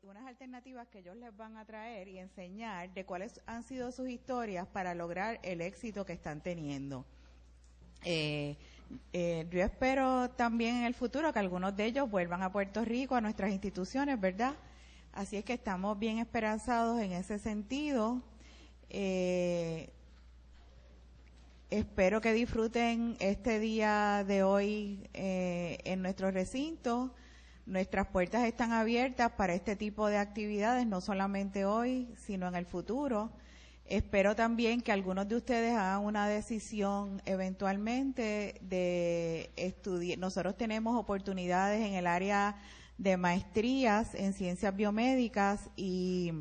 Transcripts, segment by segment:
unas alternativas que ellos les van a traer y enseñar de cuáles han sido sus historias para lograr el éxito que están teniendo. Yo espero también en el futuro que algunos de ellos vuelvan a Puerto Rico, a nuestras instituciones, ¿verdad? Así es que estamos bien esperanzados en ese sentido. Espero que disfruten este día de hoy en nuestro recinto. Nuestras puertas están abiertas para este tipo de actividades, no solamente hoy, sino en el futuro. Espero también que algunos de ustedes hagan una decisión eventualmente de estudiar. Nosotros tenemos oportunidades en el área de maestrías en ciencias biomédicas y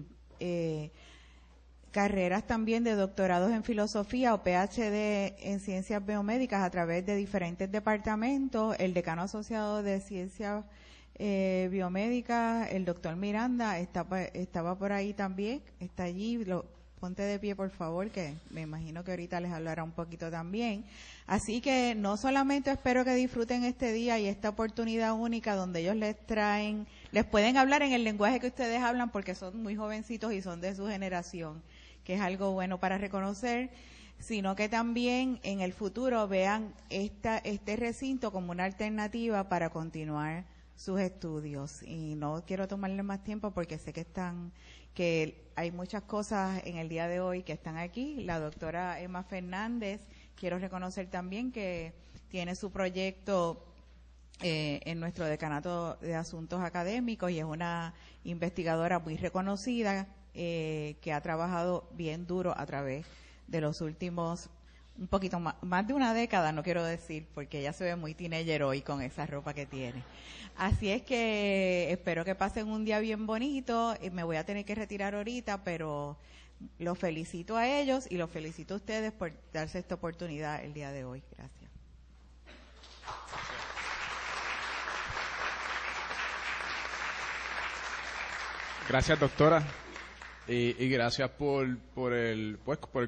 carreras también de doctorados en filosofía o PhD en ciencias biomédicas a través de diferentes departamentos. El decano asociado de ciencias biomédicas, el doctor Miranda, estaba por ahí también, está allí. Ponte de pie, por favor, que me imagino que ahorita les hablará un poquito también. Así que no solamente espero que disfruten este día y esta oportunidad única donde ellos les pueden hablar en el lenguaje que ustedes hablan porque son muy jovencitos y son de su generación, que es algo bueno para reconocer, sino que también en el futuro vean este recinto como una alternativa para continuar sus estudios. Y no quiero tomarles más tiempo porque sé que hay muchas cosas en el día de hoy que están aquí. La doctora Emma Fernández, quiero reconocer también que tiene su proyecto en nuestro decanato de asuntos académicos y es una investigadora muy reconocida que ha trabajado bien duro a través de los últimos un poquito más de una década, no quiero decir, porque ella se ve muy teenager hoy con esa ropa que tiene. Así es que espero que pasen un día bien bonito. Me voy a tener que retirar ahorita, pero los felicito a ellos y los felicito a ustedes por darse esta oportunidad el día de hoy. Gracias. Gracias, doctora. Y gracias por el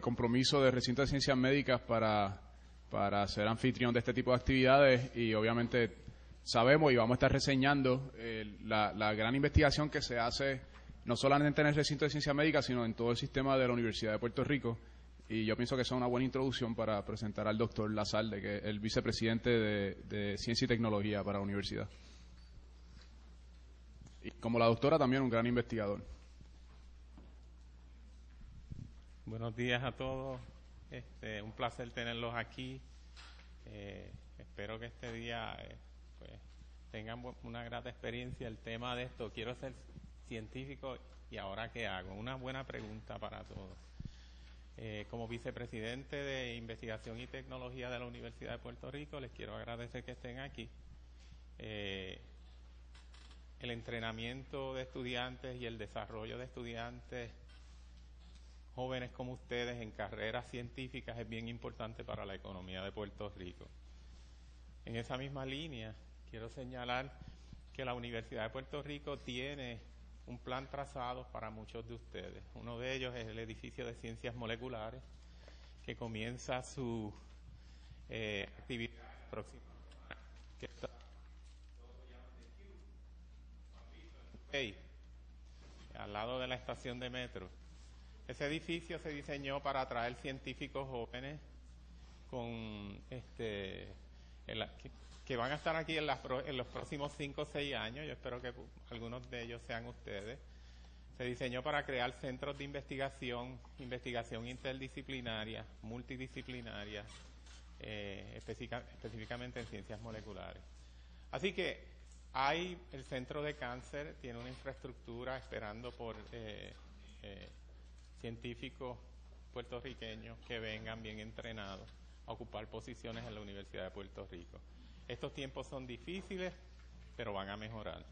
compromiso del Recinto de Ciencias Médicas para ser anfitrión de este tipo de actividades, y obviamente sabemos y vamos a estar reseñando la gran investigación que se hace no solamente en el Recinto de Ciencias Médicas, sino en todo el sistema de la Universidad de Puerto Rico, y yo pienso que es una buena introducción para presentar al doctor Lazalde, que es el vicepresidente de Ciencia y Tecnología para la universidad. Y como la doctora, también un gran investigador. Buenos días a todos, un placer tenerlos aquí. Espero que este día pues, tengan una grata experiencia. El tema de esto, quiero ser científico y ahora ¿qué hago? Una buena pregunta para todos. Como vicepresidente de Investigación y Tecnología de la Universidad de Puerto Rico, les quiero agradecer que estén aquí. El entrenamiento de estudiantes y el desarrollo de estudiantes jóvenes como ustedes en carreras científicas es bien importante para la economía de Puerto Rico. En esa misma línea, quiero señalar que la Universidad de Puerto Rico tiene un plan trazado para muchos de ustedes. Uno de ellos es el edificio de Ciencias Moleculares, que comienza su actividad próxima, que está al lado de la estación de metro. Ese edificio se diseñó para atraer científicos jóvenes que van a estar aquí en los próximos 5 o 6 años. Yo espero que algunos de ellos sean ustedes. Se diseñó para crear centros de investigación interdisciplinaria, multidisciplinaria, específicamente en ciencias moleculares. Así que el Centro de Cáncer tiene una infraestructura esperando por científicos puertorriqueños que vengan bien entrenados a ocupar posiciones en la Universidad de Puerto Rico. Estos tiempos son difíciles, pero van a mejorar.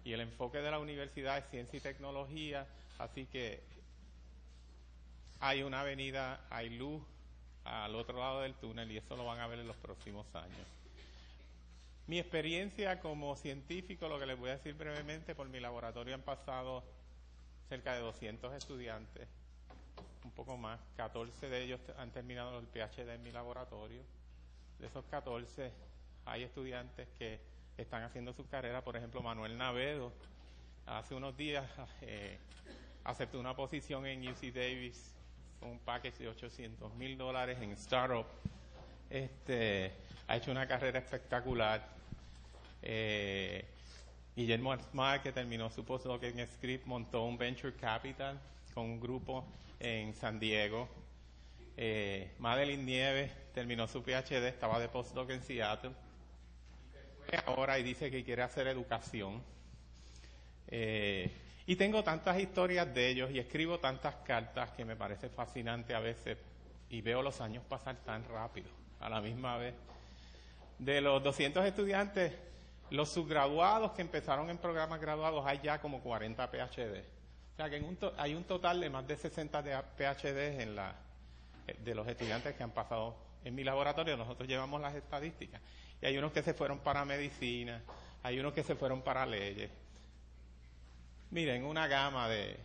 Y el enfoque de la universidad es ciencia y tecnología, así que hay una avenida, hay luz al otro lado del túnel, y eso lo van a ver en los próximos años. Mi experiencia como científico, lo que les voy a decir brevemente, por mi laboratorio han pasado cerca de 200 estudiantes, un poco más. 14 de ellos han terminado el PhD en mi laboratorio. De esos 14 hay estudiantes que están haciendo su carrera. Por ejemplo, Manuel Navedo hace unos días aceptó una posición en UC Davis, un package de $800,000 en startup. Ha hecho una carrera espectacular. Guillermo Arzmar, que terminó su postdoc en Scripps, montó un venture capital con un grupo en San Diego. Madeline Nieves terminó su PhD, estaba de postdoc en Seattle. Ahora y dice que quiere hacer educación. Y tengo tantas historias de ellos y escribo tantas cartas que me parece fascinante a veces y veo los años pasar tan rápido a la misma vez. De los 200 estudiantes, los subgraduados que empezaron en programas graduados, hay ya como 40 PhD. O sea que hay un total de más de 60 PhD de los estudiantes que han pasado en mi laboratorio. Nosotros llevamos las estadísticas. Y hay unos que se fueron para medicina, hay unos que se fueron para leyes. Miren, una gama de...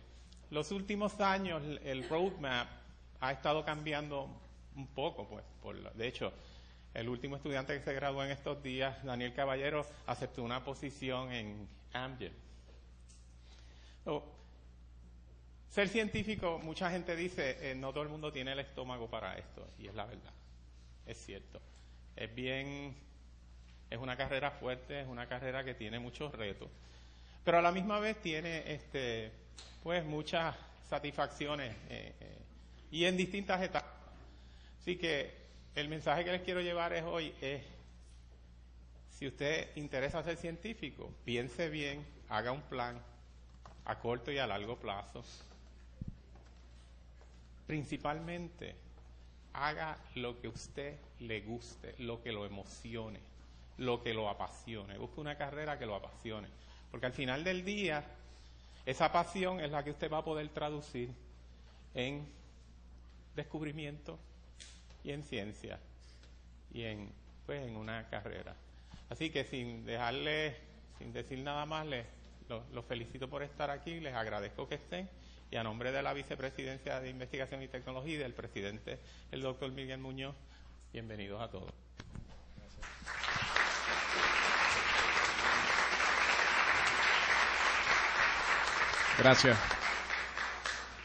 Los últimos años el roadmap ha estado cambiando un poco, pues. De hecho, el último estudiante que se graduó en estos días, Daniel Caballero, aceptó una posición en Amgen. Ser científico, mucha gente dice, no todo el mundo tiene el estómago para esto, y es la verdad, es cierto. Es una carrera fuerte, es una carrera que tiene muchos retos, pero a la misma vez tiene pues muchas satisfacciones y en distintas etapas. Así que el mensaje que les quiero llevar hoy es, si usted interesa ser científico, piense bien, haga un plan a corto y a largo plazo. Principalmente, haga lo que a usted le guste, lo que lo emocione, lo que lo apasione. Busque una carrera que lo apasione. Porque al final del día, esa pasión es la que usted va a poder traducir en descubrimiento y en ciencia y en una carrera. Así que sin decir nada más, los felicito por estar aquí, les agradezco que estén, y a nombre de la Vicepresidencia de Investigación y Tecnología y del presidente, el doctor Miguel Muñoz, bienvenidos a todos. Gracias.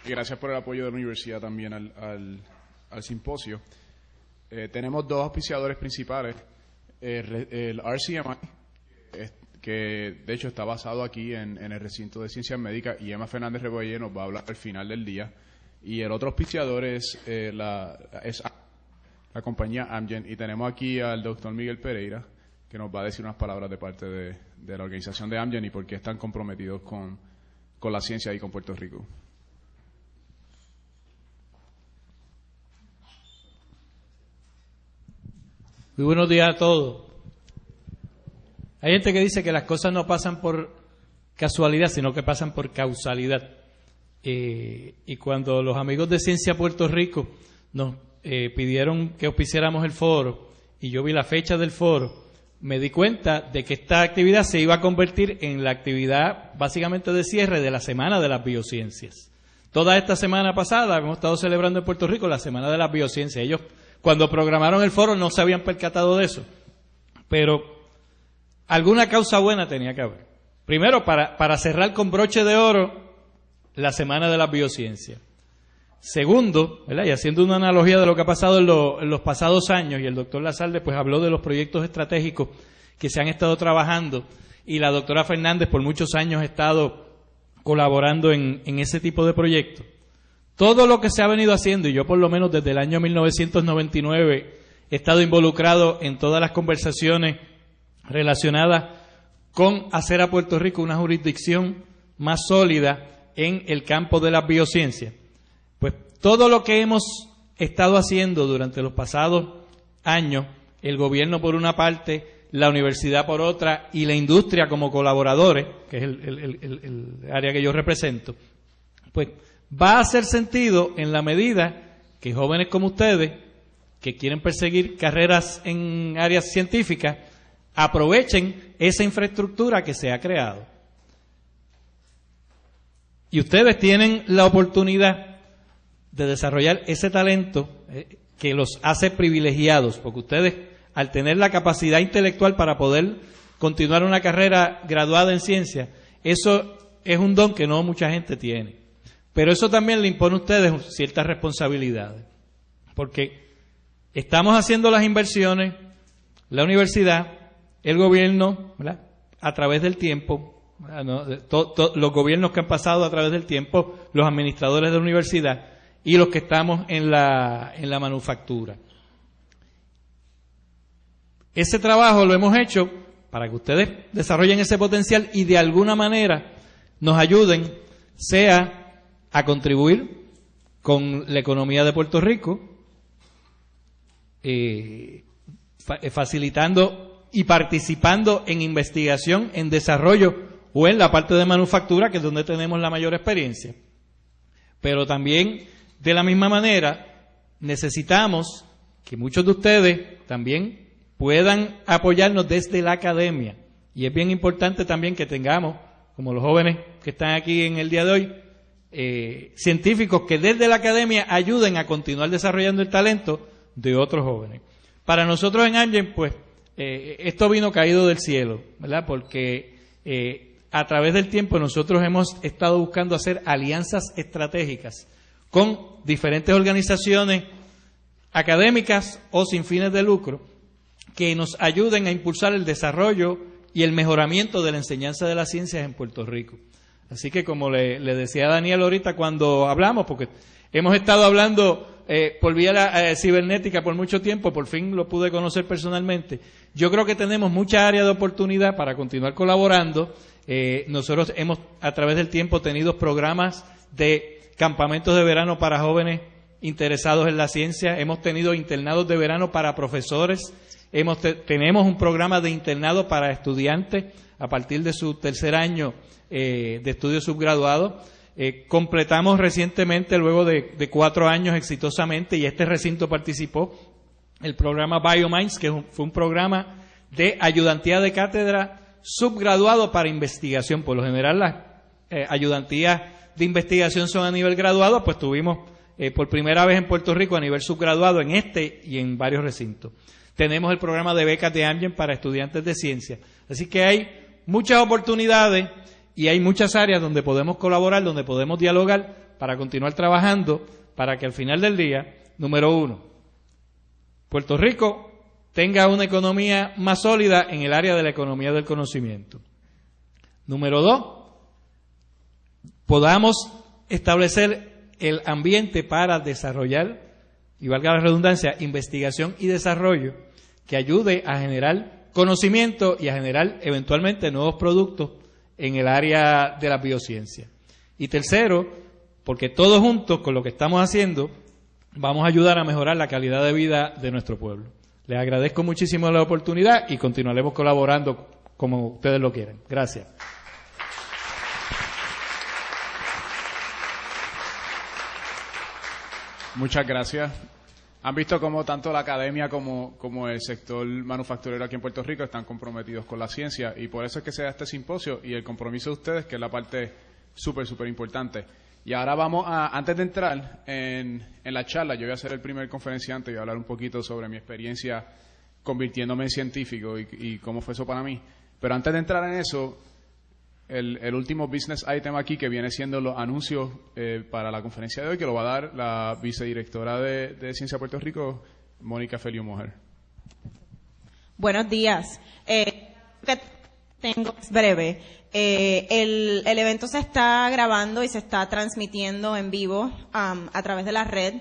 Y gracias por el apoyo de la universidad también al simposio. Tenemos dos auspiciadores principales. El RCMI, que de hecho está basado aquí en el recinto de Ciencias Médicas, y Emma Fernández Rebollé nos va a hablar al final del día. Y el otro auspiciador es la compañía Amgen, y tenemos aquí al doctor Miguel Pereira, que nos va a decir unas palabras de parte de la organización de Amgen y por qué están comprometidos con la ciencia y con Puerto Rico. Muy buenos días a todos. Hay gente que dice que las cosas no pasan por casualidad, sino que pasan por causalidad. Y cuando los amigos de Ciencia Puerto Rico nos pidieron que auspiciáramos el foro, y yo vi la fecha del foro, me di cuenta de que esta actividad se iba a convertir en la actividad básicamente de cierre de la Semana de las Biociencias. Toda esta semana pasada hemos estado celebrando en Puerto Rico la Semana de las Biociencias. Ellos, cuando programaron el foro, no se habían percatado de eso, pero alguna causa buena tenía que haber. Primero, para cerrar con broche de oro la Semana de las Biociencias. Segundo, ¿verdad? Y haciendo una analogía de lo que ha pasado en los pasados años, y el doctor Lazalde pues habló de los proyectos estratégicos que se han estado trabajando, y la doctora Fernández por muchos años ha estado colaborando en ese tipo de proyectos. Todo lo que se ha venido haciendo, y yo por lo menos desde el año 1999 he estado involucrado en todas las conversaciones relacionadas con hacer a Puerto Rico una jurisdicción más sólida en el campo de las biociencias. Pues todo lo que hemos estado haciendo durante los pasados años, el gobierno por una parte, la universidad por otra y la industria como colaboradores, que es el área que yo represento, pues va a hacer sentido en la medida que jóvenes como ustedes, que quieren perseguir carreras en áreas científicas, aprovechen esa infraestructura que se ha creado. Y ustedes tienen la oportunidad de desarrollar ese talento que los hace privilegiados, porque ustedes, al tener la capacidad intelectual para poder continuar una carrera graduada en ciencia, eso es un don que no mucha gente tiene. Pero eso también le impone a ustedes ciertas responsabilidades. Porque estamos haciendo las inversiones, la universidad, el gobierno, ¿verdad?, a través del tiempo, los gobiernos que han pasado a través del tiempo, los administradores de la universidad y los que estamos en la manufactura. Ese trabajo lo hemos hecho para que ustedes desarrollen ese potencial y de alguna manera nos ayuden, sea a contribuir con la economía de Puerto Rico, facilitando y participando en investigación, en desarrollo o en la parte de manufactura, que es donde tenemos la mayor experiencia. Pero también, de la misma manera, necesitamos que muchos de ustedes también puedan apoyarnos desde la academia. Y es bien importante también que tengamos, como los jóvenes que están aquí en el día de hoy, científicos que desde la academia ayuden a continuar desarrollando el talento de otros jóvenes. Para nosotros en Amgen, pues, esto vino caído del cielo, ¿verdad? Porque a través del tiempo nosotros hemos estado buscando hacer alianzas estratégicas con diferentes organizaciones académicas o sin fines de lucro que nos ayuden a impulsar el desarrollo y el mejoramiento de la enseñanza de las ciencias en Puerto Rico. Así que, como le decía a Daniel ahorita cuando hablamos, porque hemos estado hablando por vía cibernética por mucho tiempo, por fin lo pude conocer personalmente. Yo creo que tenemos mucha área de oportunidad para continuar colaborando. Nosotros hemos, a través del tiempo, tenido programas de campamentos de verano para jóvenes interesados en la ciencia. Hemos tenido internados de verano para profesores. Tenemos un programa de internado para estudiantes a partir de su tercer año de estudios subgraduados. Completamos recientemente, luego de 4 años exitosamente, y este recinto participó, el programa BioMinds, que fue un programa de ayudantía de cátedra subgraduado para investigación. Por lo general, las ayudantías de investigación son a nivel graduado, pues tuvimos por primera vez en Puerto Rico a nivel subgraduado en este y en varios recintos. Tenemos el programa de becas de Amgen para estudiantes de ciencia. Así que hay muchas oportunidades y hay muchas áreas donde podemos colaborar, donde podemos dialogar para continuar trabajando, para que al final del día, número 1, Puerto Rico tenga una economía más sólida en el área de la economía del conocimiento. Número 2, podamos establecer el ambiente para desarrollar, y valga la redundancia, investigación y desarrollo que ayude a generar conocimiento y a generar eventualmente nuevos productos en el área de la biociencia. Y tercero, porque todos juntos con lo que estamos haciendo vamos a ayudar a mejorar la calidad de vida de nuestro pueblo. Les agradezco muchísimo la oportunidad y continuaremos colaborando como ustedes lo quieran. Gracias. Muchas gracias. Han visto cómo tanto la academia como el sector manufacturero aquí en Puerto Rico están comprometidos con la ciencia, y por eso es que se da este simposio y el compromiso de ustedes, que es la parte súper importante. Y ahora vamos antes de entrar en la charla, yo voy a ser el primer conferenciante y voy a hablar un poquito sobre mi experiencia convirtiéndome en científico y cómo fue eso para mí. Pero antes de entrar en eso, el último business item aquí, que viene siendo los anuncios para la conferencia de hoy, que lo va a dar la vicedirectora de Ciencia de Puerto Rico, Mónica Feliu Mojer. Buenos días. Que tengo es breve. El evento se está grabando y se está transmitiendo en vivo a través de la red.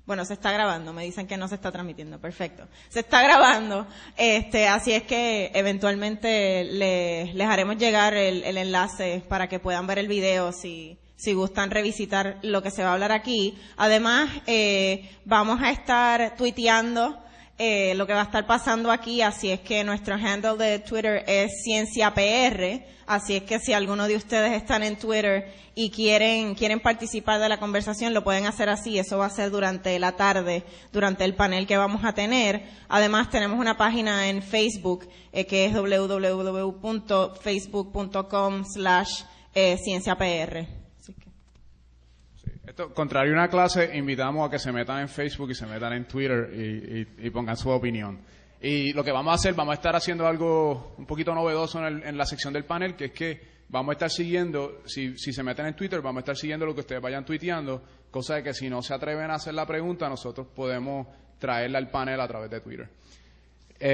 Bueno, se está grabando, me dicen que no se está transmitiendo, perfecto. Se está grabando, así es que eventualmente les haremos llegar el enlace para que puedan ver el video si gustan revisitar lo que se va a hablar aquí. Además, vamos a estar tuiteando lo que va a estar pasando aquí, así es que nuestro handle de Twitter es CienciaPR, así es que si alguno de ustedes están en Twitter y quieren participar de la conversación, lo pueden hacer así. Eso va a ser durante la tarde, durante el panel que vamos a tener. Además, tenemos una página en Facebook, que es www.facebook.com/cienciapr. Esto, contrario a una clase, invitamos a que se metan en Facebook y se metan en Twitter y pongan su opinión. Y lo que vamos a hacer, vamos a estar haciendo algo un poquito novedoso en la sección del panel, que es que vamos a estar siguiendo, si se meten en Twitter, vamos a estar siguiendo lo que ustedes vayan tuiteando, cosa de que si no se atreven a hacer la pregunta, nosotros podemos traerla al panel a través de Twitter.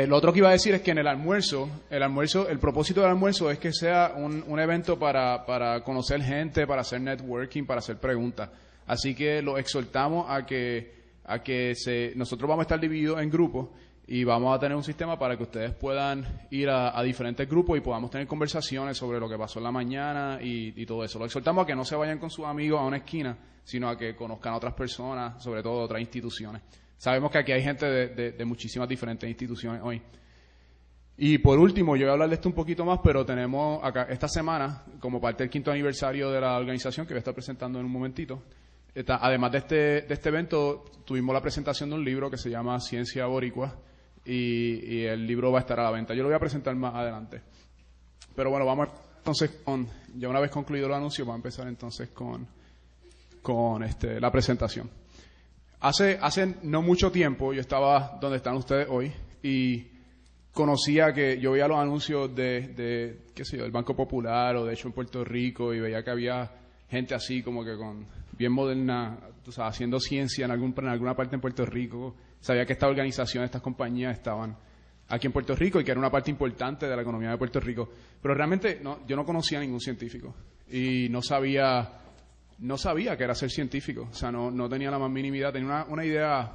Lo otro que iba a decir es que en el propósito del almuerzo es que sea un evento para conocer gente, para hacer networking, para hacer preguntas. Así que los exhortamos a que nosotros vamos a estar divididos en grupos y vamos a tener un sistema para que ustedes puedan ir a diferentes grupos y podamos tener conversaciones sobre lo que pasó en la mañana y todo eso. Los exhortamos a que no se vayan con sus amigos a una esquina, sino a que conozcan a otras personas, sobre todo otras instituciones. Sabemos que aquí hay gente de muchísimas diferentes instituciones hoy. Y por último, yo voy a hablar de esto un poquito más, pero tenemos acá esta semana, como parte del 5º aniversario de la organización, que voy a estar presentando en un momentito. Además de este evento, tuvimos la presentación de un libro que se llama Ciencia Boricua, y el libro va a estar a la venta. Yo lo voy a presentar más adelante. pero bueno, vamos entonces ya una vez concluido el anuncio, vamos a empezar entonces con la presentación. Hace no mucho tiempo yo estaba donde están ustedes hoy y conocía que yo veía los anuncios de qué sé yo, del Banco Popular o de hecho en Puerto Rico, y veía que había gente así como que bien moderna, o sea, haciendo ciencia en alguna parte en Puerto Rico. Sabía que esta organización, estas compañías estaban aquí en Puerto Rico y que era una parte importante de la economía de Puerto Rico. Pero realmente yo no conocía a ningún científico y no sabía que era ser científico. O sea, no tenía la más mínima idea. Tenía una idea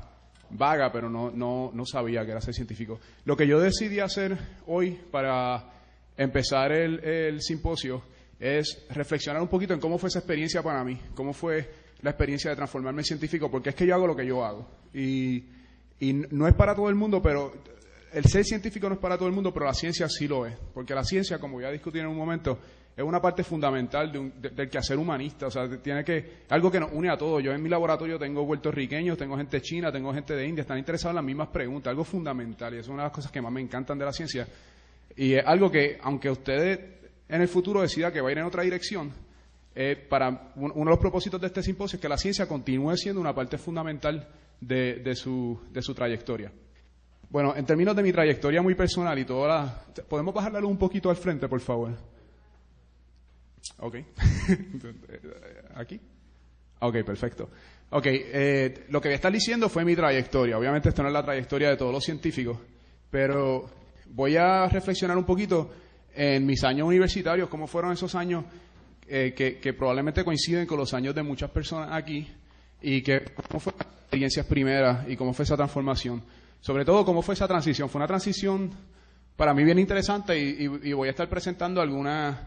vaga, pero no sabía que era ser científico. Lo que yo decidí hacer hoy para empezar el simposio es reflexionar un poquito en cómo fue esa experiencia para mí, cómo fue la experiencia de transformarme en científico, porque es que yo hago lo que yo hago. Y no es para todo el mundo, pero el ser científico no es para todo el mundo, pero la ciencia sí lo es. Porque la ciencia, como voy a discutir en un momento, es una parte fundamental del quehacer humanista. O sea, algo que nos une a todos. Yo en mi laboratorio tengo puertorriqueños, tengo gente china, tengo gente de India, están interesados en las mismas preguntas, algo fundamental. Y eso es una de las cosas que más me encantan de la ciencia. Y es algo que, aunque ustedes en el futuro decida que va a ir en otra dirección, para uno de los propósitos de este simposio es que la ciencia continúe siendo una parte fundamental de su trayectoria. Bueno, en términos de mi trayectoria muy personal y toda ¿podemos bajar la luz un poquito al frente, por favor? Ok. ¿Aquí? Ok, perfecto. Ok, lo que voy a estar diciendo fue mi trayectoria. Obviamente esto no es la trayectoria de todos los científicos, pero voy a reflexionar un poquito en mis años universitarios, cómo fueron esos años que probablemente coinciden con los años de muchas personas aquí, y cómo fueron las experiencias primeras y cómo fue esa transformación. Sobre todo, cómo fue esa transición. Fue una transición para mí bien interesante y voy a estar presentando algunas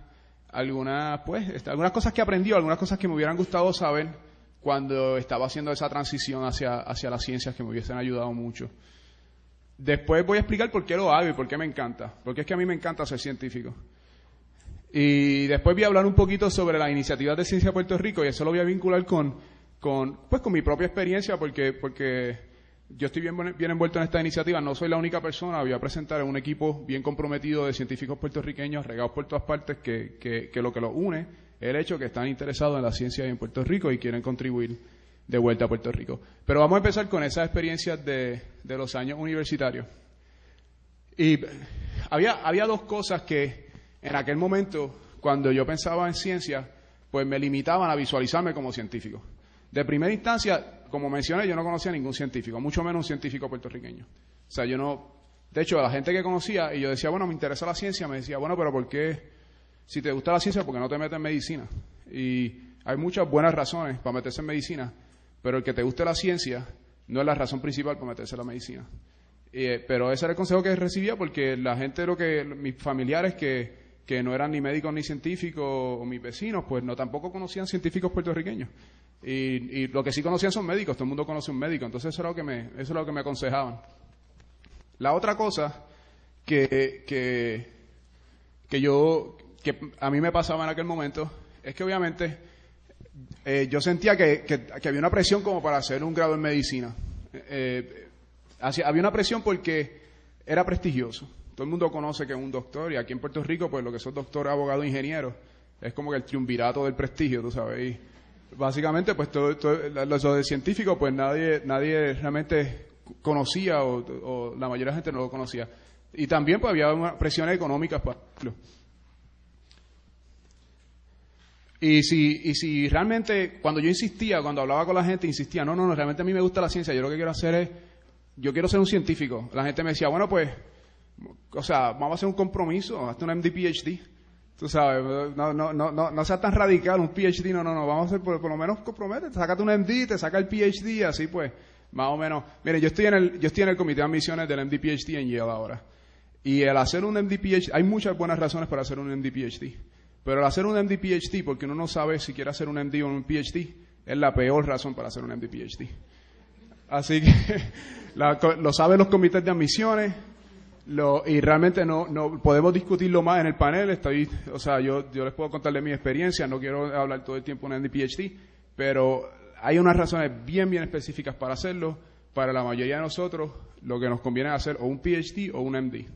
cosas que aprendí, algunas cosas que me hubieran gustado saber cuando estaba haciendo esa transición hacia las ciencias, que me hubiesen ayudado mucho. Después voy a explicar por qué lo hago y por qué me encanta. Porque es que a mí me encanta ser científico. Y después voy a hablar un poquito sobre las iniciativas de ciencia de Puerto Rico, y eso lo voy a vincular con mi propia experiencia, porque yo estoy bien envuelto en esta iniciativa. No soy la única persona. Voy a presentar un equipo bien comprometido de científicos puertorriqueños regados por todas partes, que lo que los une es el hecho que están interesados en la ciencia en Puerto Rico y quieren contribuir de vuelta a Puerto Rico. Pero vamos a empezar con esas experiencias de los años universitarios. Y había dos cosas que en aquel momento, cuando yo pensaba en ciencia, pues me limitaban a visualizarme como científico. De primera instancia, como mencioné, yo no conocía a ningún científico, mucho menos un científico puertorriqueño. O sea, de hecho, a la gente que conocía, y yo decía, bueno, me interesa la ciencia, me decía, bueno, pero ¿por qué? Si te gusta la ciencia, ¿por qué no te metes en medicina? Y hay muchas buenas razones para meterse en medicina, pero el que te guste la ciencia no es la razón principal para meterse en la medicina. Pero ese era el consejo que recibía, porque la gente, mis familiares que no eran ni médicos ni científicos, o mis vecinos, pues tampoco conocían científicos puertorriqueños. Y lo que sí conocían son médicos, todo el mundo conoce un médico, entonces eso es lo que me aconsejaban. La otra cosa que a mí me pasaba en aquel momento es que obviamente yo sentía que había una presión como para hacer un grado en medicina. Había una presión porque era prestigioso. Todo el mundo conoce que es un doctor, y aquí en Puerto Rico, pues lo que son doctor, abogado, ingeniero, es como que el triunvirato del prestigio, tú sabes. Y básicamente, pues los de científicos, pues nadie realmente conocía o la mayoría de la gente no lo conocía. Y también pues había presiones económicas para hacerlo. Y si realmente, cuando yo insistía, cuando hablaba con la gente, insistía, no, realmente a mí me gusta la ciencia, yo lo que quiero hacer es, yo quiero ser un científico. La gente me decía, bueno, pues, o sea, vamos a hacer un compromiso, hazte un MD, PhD. Tú sabes, no seas tan radical, un PhD, no, vamos a hacer, por lo menos comprométete, sácate un MD, te saca el PhD, así pues, más o menos. Mire, yo estoy en el comité de admisiones del MD, PhD en Yale ahora. Y el hacer un MD, PhD, hay muchas buenas razones para hacer un MD, PhD. Pero el hacer un MD, PhD, porque uno no sabe si quiere hacer un MD o un PhD, es la peor razón para hacer un MD, PhD. Así que lo saben los comités de admisiones, y realmente no podemos discutirlo más en el panel. O sea, yo les puedo contar de mi experiencia, no quiero hablar todo el tiempo de un MD, PhD, pero hay unas razones bien específicas para hacerlo. Para la mayoría de nosotros, lo que nos conviene es hacer o un PhD o un MD.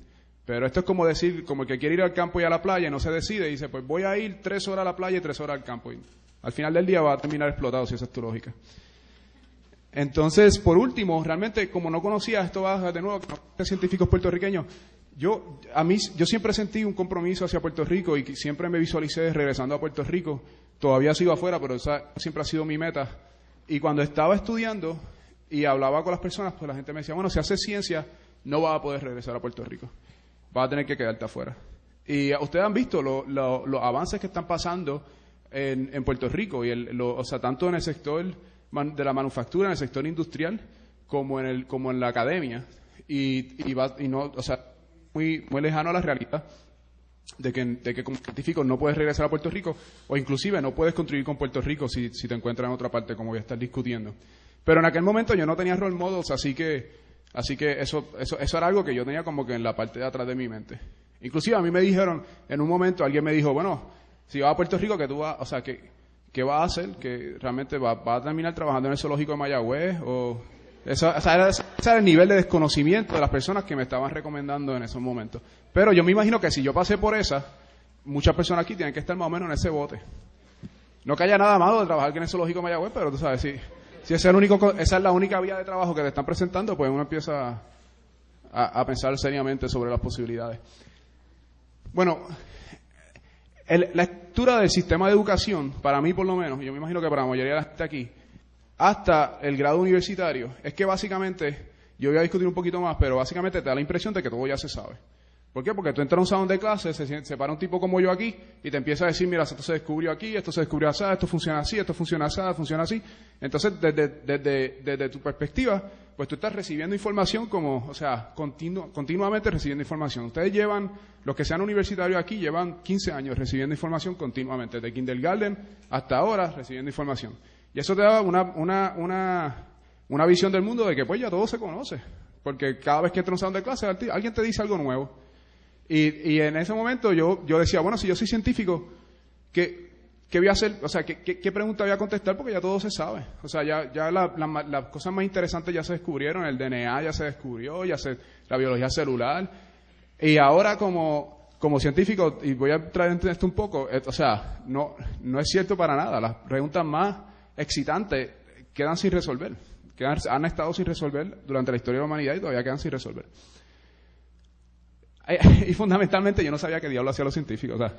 Pero esto es como decir, como el que quiere ir al campo y a la playa y no se decide y dice, pues voy a ir 3 horas a la playa y 3 horas al campo. Y al final del día va a terminar explotado, si esa es tu lógica. Entonces, por último, realmente, como no conocía, esto va de nuevo a científicos puertorriqueños, yo siempre sentí un compromiso hacia Puerto Rico y siempre me visualicé regresando a Puerto Rico. Todavía sigo afuera, pero esa siempre ha sido mi meta. Y cuando estaba estudiando y hablaba con las personas, pues la gente me decía, bueno, si haces ciencia, no vas a poder regresar a Puerto Rico. Vas a tener que quedarte afuera. Y ustedes han visto los avances que están pasando en Puerto Rico, o sea, tanto en el sector de la manufactura, en el sector industrial, como en la academia. Y no, o sea, muy lejano a la realidad de que como científico no puedes regresar a Puerto Rico, o inclusive no puedes contribuir con Puerto Rico si te encuentras en otra parte, como voy a estar discutiendo. Pero en aquel momento yo no tenía role models, así que eso era algo que yo tenía como que en la parte de atrás de mi mente. Inclusive a mí me dijeron, en un momento alguien me dijo, bueno, si vas a Puerto Rico, ¿qué vas a hacer? ¿Que realmente vas a terminar trabajando en el zoológico de Mayagüez? Ese era el nivel de desconocimiento de las personas que me estaban recomendando en esos momentos. Pero yo me imagino que si yo pasé por muchas personas aquí tienen que estar más o menos en ese bote. No que haya nada malo de trabajar aquí en el zoológico de Mayagüez, pero tú sabes, si esa es la única vía de trabajo que te están presentando, pues uno empieza a pensar seriamente sobre las posibilidades. Bueno, la estructura del sistema de educación, para mí por lo menos, y yo me imagino que para la mayoría de la gente aquí, hasta el grado universitario, es que básicamente, yo voy a discutir un poquito más, pero básicamente te da la impresión de que todo ya se sabe. ¿Por qué? Porque tú entras a un salón de clases, se para un tipo como yo aquí y te empieza a decir, mira, esto se descubrió aquí, esto se descubrió así, esto funciona así, esto funciona así, funciona así. Entonces, desde tu perspectiva, pues tú estás recibiendo información continuamente recibiendo información. Ustedes los que sean universitarios aquí, llevan 15 años recibiendo información continuamente, desde kindergarten hasta ahora, recibiendo información. Y eso te da una visión del mundo de que pues ya todo se conoce. Porque cada vez que entras a un salón de clase, alguien te dice algo nuevo. Y en ese momento yo decía, bueno, si yo soy científico, ¿qué voy a hacer? O sea, ¿qué pregunta voy a contestar? Porque ya todo se sabe. O sea, ya las cosas más interesantes ya se descubrieron, el DNA ya se descubrió, la biología celular. Y ahora como científico, y voy a traer en esto un poco, o sea, no es cierto para nada. Las preguntas más excitantes quedan sin resolver. Han estado sin resolver durante la historia de la humanidad y todavía quedan sin resolver. Y fundamentalmente yo no sabía qué diablo hacían los científicos. O sea,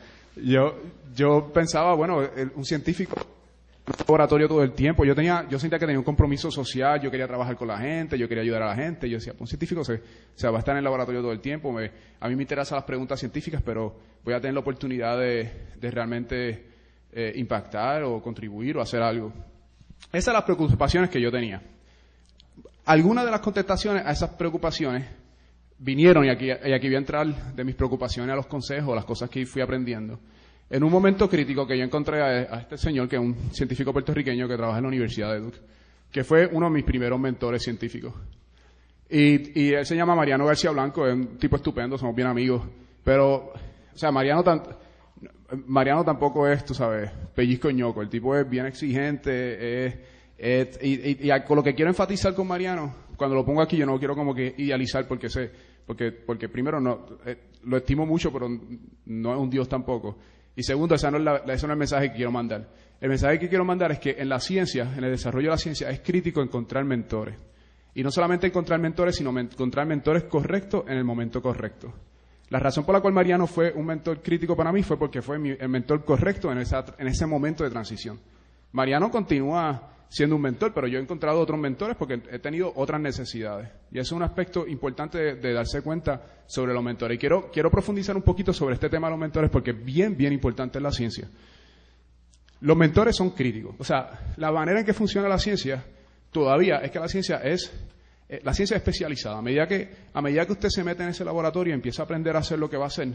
yo pensaba, bueno, un científico en un laboratorio todo el tiempo. Yo sentía que tenía un compromiso social, yo quería trabajar con la gente, yo quería ayudar a la gente. Yo decía, un científico va a estar en el laboratorio todo el tiempo. A mí me interesan las preguntas científicas, pero voy a tener la oportunidad de realmente impactar o contribuir o hacer algo. Esas son las preocupaciones que yo tenía. Algunas de las contestaciones a esas preocupaciones vinieron, y aquí voy a entrar de mis preocupaciones a los consejos, las cosas que fui aprendiendo. En un momento crítico que yo encontré a este señor, que es un científico puertorriqueño que trabaja en la Universidad de Duke, que fue uno de mis primeros mentores científicos. Y él se llama Mariano García Blanco, es un tipo estupendo, somos bien amigos. Pero, o sea, Mariano tampoco es, tú sabes, pellizco ñoco. El tipo es bien exigente, y con lo que quiero enfatizar con Mariano, cuando lo pongo aquí, yo no quiero como que idealizar porque primero lo estimo mucho, pero no es un Dios tampoco. Y segundo, ese no es el mensaje que quiero mandar. El mensaje que quiero mandar es que en la ciencia, en el desarrollo de la ciencia, es crítico encontrar mentores. Y no solamente encontrar mentores, sino encontrar mentores correctos en el momento correcto. La razón por la cual Mariano fue un mentor crítico para mí fue porque fue el mentor correcto en ese momento de transición. Mariano continúa siendo un mentor, pero yo he encontrado otros mentores porque he tenido otras necesidades. Y eso es un aspecto importante de darse cuenta sobre los mentores. Y quiero profundizar un poquito sobre este tema de los mentores porque es bien importante en la ciencia. Los mentores son críticos. O sea, la manera en que funciona la ciencia todavía es que la ciencia es especializada. A medida que usted se mete en ese laboratorio y empieza a aprender a hacer lo que va a hacer,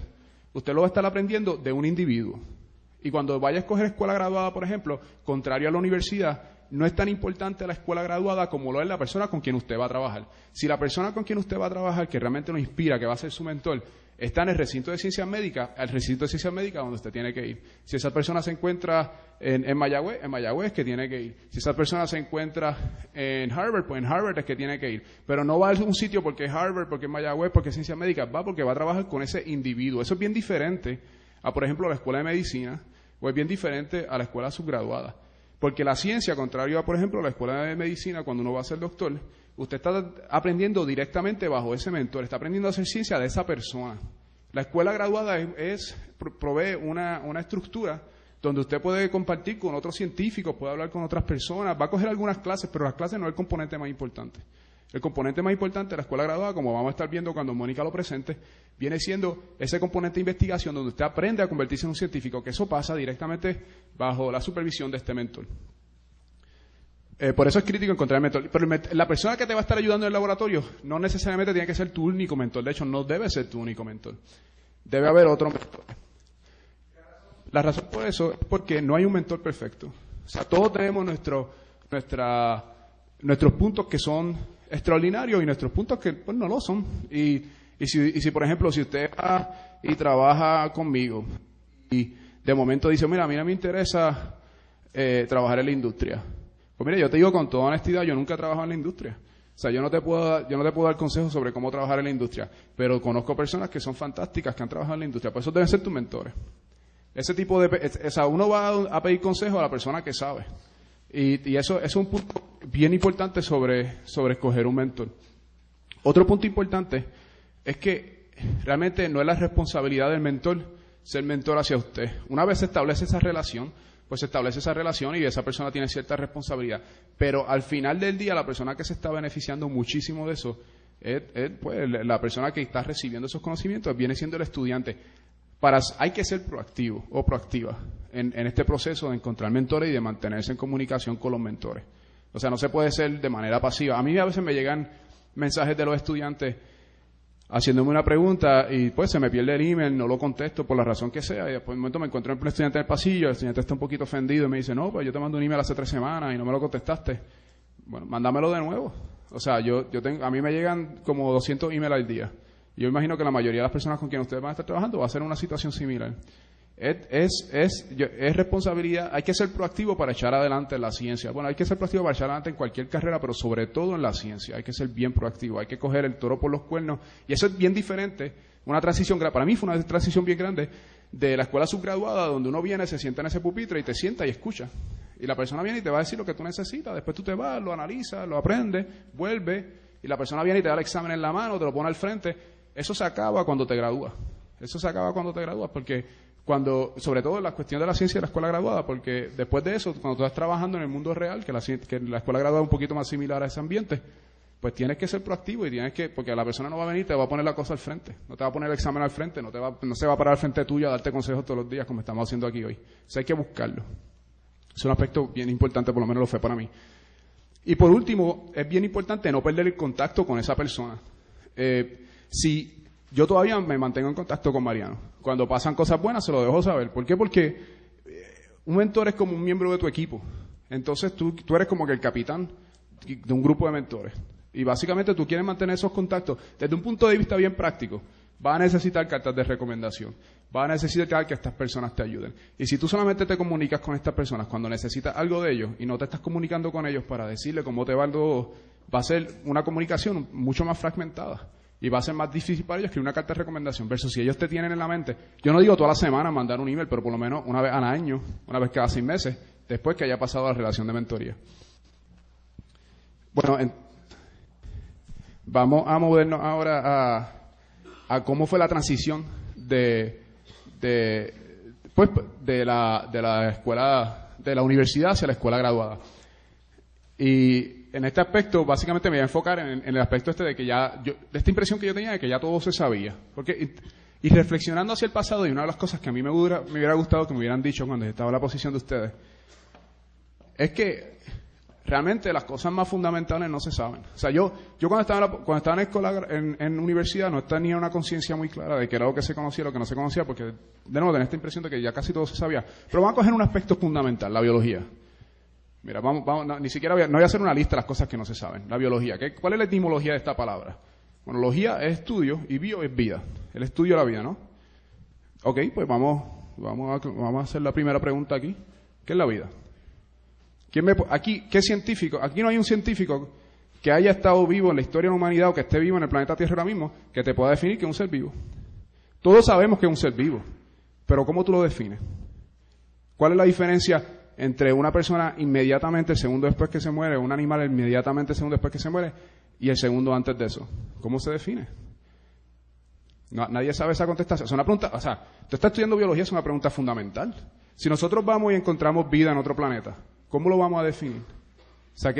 usted lo va a estar aprendiendo de un individuo. Y cuando vaya a escoger escuela graduada, por ejemplo, contrario a la universidad, no es tan importante la escuela graduada como lo es la persona con quien usted va a trabajar. Si la persona con quien usted va a trabajar, que realmente lo inspira, que va a ser su mentor, está en el recinto de ciencias médicas, al recinto de ciencias médicas donde usted tiene que ir. Si esa persona se encuentra en Mayagüez, es que tiene que ir. Si esa persona se encuentra en Harvard, pues en Harvard es que tiene que ir. Pero no va a un sitio porque es Harvard, porque es Mayagüez, porque es ciencias médicas, va porque va a trabajar con ese individuo. Eso es bien diferente a, por ejemplo, la escuela de medicina, o es bien diferente a la escuela subgraduada. Porque la ciencia, contrario a, por ejemplo, la escuela de medicina, cuando uno va a ser doctor, usted está aprendiendo directamente bajo ese mentor, está aprendiendo a hacer ciencia de esa persona. La escuela graduada provee una estructura donde usted puede compartir con otros científicos, puede hablar con otras personas, va a coger algunas clases, pero las clases no es el componente más importante. El componente más importante de la escuela graduada, como vamos a estar viendo cuando Mónica lo presente, viene siendo ese componente de investigación donde usted aprende a convertirse en un científico, que eso pasa directamente bajo la supervisión de este mentor. Por eso es crítico encontrar el mentor. Pero la persona que te va a estar ayudando en el laboratorio no necesariamente tiene que ser tu único mentor. De hecho, no debe ser tu único mentor. Debe haber otro mentor. La razón por eso es porque no hay un mentor perfecto. O sea, todos tenemos nuestros puntos que son extraordinarios y nuestros puntos que pues, no lo son. Y si, por ejemplo, si usted va y trabaja conmigo y de momento dice, mira, a mí no me interesa trabajar en la industria. Pues mire, yo te digo con toda honestidad, yo nunca he trabajado en la industria. O sea, yo no te puedo dar consejos sobre cómo trabajar en la industria, pero conozco personas que son fantásticas, que han trabajado en la industria. Por eso deben ser tus mentores. Ese tipo o sea, uno va a pedir consejos a la persona que sabe. Y eso es un punto bien importante sobre escoger un mentor. Otro punto importante es que realmente no es la responsabilidad del mentor ser mentor hacia usted. Una vez se establece esa relación, pues se establece esa relación y esa persona tiene cierta responsabilidad. Pero al final del día, la persona que se está beneficiando muchísimo de eso es pues, la persona que está recibiendo esos conocimientos, viene siendo el estudiante. Hay que ser proactivo o proactiva en este proceso de encontrar mentores y de mantenerse en comunicación con los mentores. O sea, no se puede ser de manera pasiva. A mí a veces me llegan mensajes de los estudiantes haciéndome una pregunta y pues se me pierde el email, no lo contesto por la razón que sea, y después de un momento me encuentro un estudiante en el pasillo, el estudiante está un poquito ofendido y me dice, no, pues yo te mando un email hace 3 semanas y no me lo contestaste. Bueno, mándamelo de nuevo. O sea, a mí me llegan como 200 emails al día. Yo imagino que la mayoría de las personas con quien ustedes van a estar trabajando va a ser una situación similar. Es responsabilidad, hay que ser proactivo para echar adelante la ciencia. Bueno, hay que ser proactivo para echar adelante en cualquier carrera, pero sobre todo en la ciencia. Hay que ser bien proactivo, hay que coger el toro por los cuernos. Y eso es bien diferente. Una transición, para mí fue una transición bien grande de la escuela subgraduada, donde uno viene, se sienta en ese pupitre y te sienta y escucha. Y la persona viene y te va a decir lo que tú necesitas. Después tú te vas, lo analizas, lo aprendes, vuelve. Y la persona viene y te da el examen en la mano, te lo pone al frente. Eso se acaba cuando te gradúas. Eso se acaba cuando te gradúas, porque sobre todo en la cuestión de la ciencia de la escuela graduada, porque después de eso, cuando tú estás trabajando en el mundo real, que la escuela graduada es un poquito más similar a ese ambiente, pues tienes que ser proactivo y porque la persona no va a venir y te va a poner la cosa al frente, no te va a poner el examen al frente, no se va a parar al frente tuyo a darte consejos todos los días como estamos haciendo aquí hoy. Eso hay que buscarlo. Es un aspecto bien importante, por lo menos lo fue para mí. Y por último, es bien importante no perder el contacto con esa persona. Si yo todavía me mantengo en contacto con Mariano. Cuando pasan cosas buenas se lo dejo saber. ¿Por qué? Porque un mentor es como un miembro de tu equipo. Entonces tú eres como que el capitán de un grupo de mentores. Y básicamente tú quieres mantener esos contactos. Desde un punto de vista bien práctico, vas a necesitar cartas de recomendación. Vas a necesitar que estas personas te ayuden. Y si tú solamente te comunicas con estas personas cuando necesitas algo de ellos y no te estás comunicando con ellos para decirle cómo te va algo, va a ser una comunicación mucho más fragmentada. Y va a ser más difícil para ellos escribir una carta de recomendación. Versus si ellos te tienen en la mente, yo no digo toda la semana mandar un email, pero por lo menos una vez al año, una vez cada 6 meses, después que haya pasado la relación de mentoría. Bueno, Vamos a movernos ahora a cómo fue la transición de la escuela, de la universidad hacia la escuela graduada. Y en este aspecto, básicamente me voy a enfocar en el aspecto de que de esta impresión que yo tenía de que ya todo se sabía. Y reflexionando hacia el pasado, y una de las cosas que a mí me hubiera gustado que me hubieran dicho cuando estaba en la posición de ustedes, es que realmente las cosas más fundamentales no se saben. O sea, yo cuando estaba en escuela, en universidad, no tenía una conciencia muy clara de qué era lo que se conocía y lo que no se conocía, porque de nuevo tenía esta impresión de que ya casi todo se sabía. Pero vamos a coger un aspecto fundamental, la biología. Mira, no voy a hacer una lista de las cosas que no se saben. La biología. ¿Cuál es la etimología de esta palabra? Bueno, logía es estudio y bio es vida. El estudio de la vida, ¿no? Ok, pues vamos a hacer la primera pregunta aquí. ¿Qué es la vida? ¿Qué científico? Aquí no hay un científico que haya estado vivo en la historia de la humanidad o que esté vivo en el planeta Tierra ahora mismo que te pueda definir que es un ser vivo. Todos sabemos que es un ser vivo, pero ¿cómo tú lo defines? ¿Cuál es la diferencia entre una persona inmediatamente, el segundo después que se muere, un animal inmediatamente, el segundo después que se muere, y el segundo antes de eso? ¿Cómo se define? Nadie sabe esa contestación. Es una pregunta, o sea, tú estás estudiando biología, es una pregunta fundamental. Si nosotros vamos y encontramos vida en otro planeta, ¿cómo lo vamos a definir? O sea,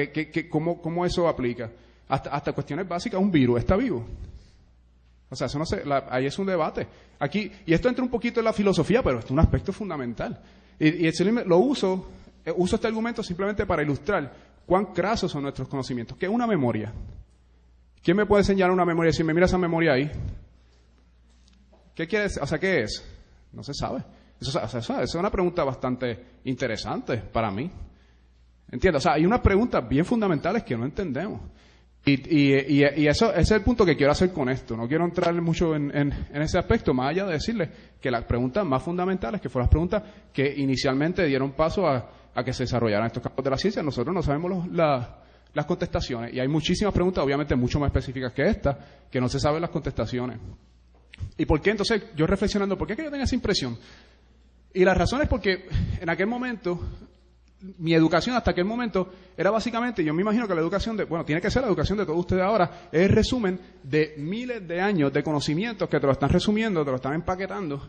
¿cómo eso aplica? Hasta cuestiones básicas, un virus, ¿está vivo? O sea, eso no sé, ahí es un debate. Aquí, y esto entra un poquito en la filosofía, pero es un aspecto fundamental. Y uso este argumento simplemente para ilustrar cuán crasos son nuestros conocimientos. ¿Qué es una memoria? ¿Quién me puede señalar una memoria y decirme, mira esa memoria ahí? ¿Qué quiere decir? O sea, ¿qué es? No se sabe. Esa es una pregunta bastante interesante para mí. ¿Entiendes? O sea, hay unas preguntas bien fundamentales que no entendemos. Y eso ese es el punto que quiero hacer con esto. No quiero entrar mucho en ese aspecto, más allá de decirles que las preguntas más fundamentales, que fueron las preguntas que inicialmente dieron paso a que se desarrollaran estos campos de la ciencia, nosotros no sabemos las contestaciones. Y hay muchísimas preguntas, obviamente mucho más específicas que esta, que no se saben las contestaciones. ¿Y por qué? Entonces, yo reflexionando, ¿por qué que yo tenía esa impresión? Y la razón es porque en aquel momento, mi educación hasta aquel momento era básicamente, yo me imagino que la educación tiene que ser la educación de todos ustedes ahora, es el resumen de miles de años de conocimientos que te lo están resumiendo, te lo están empaquetando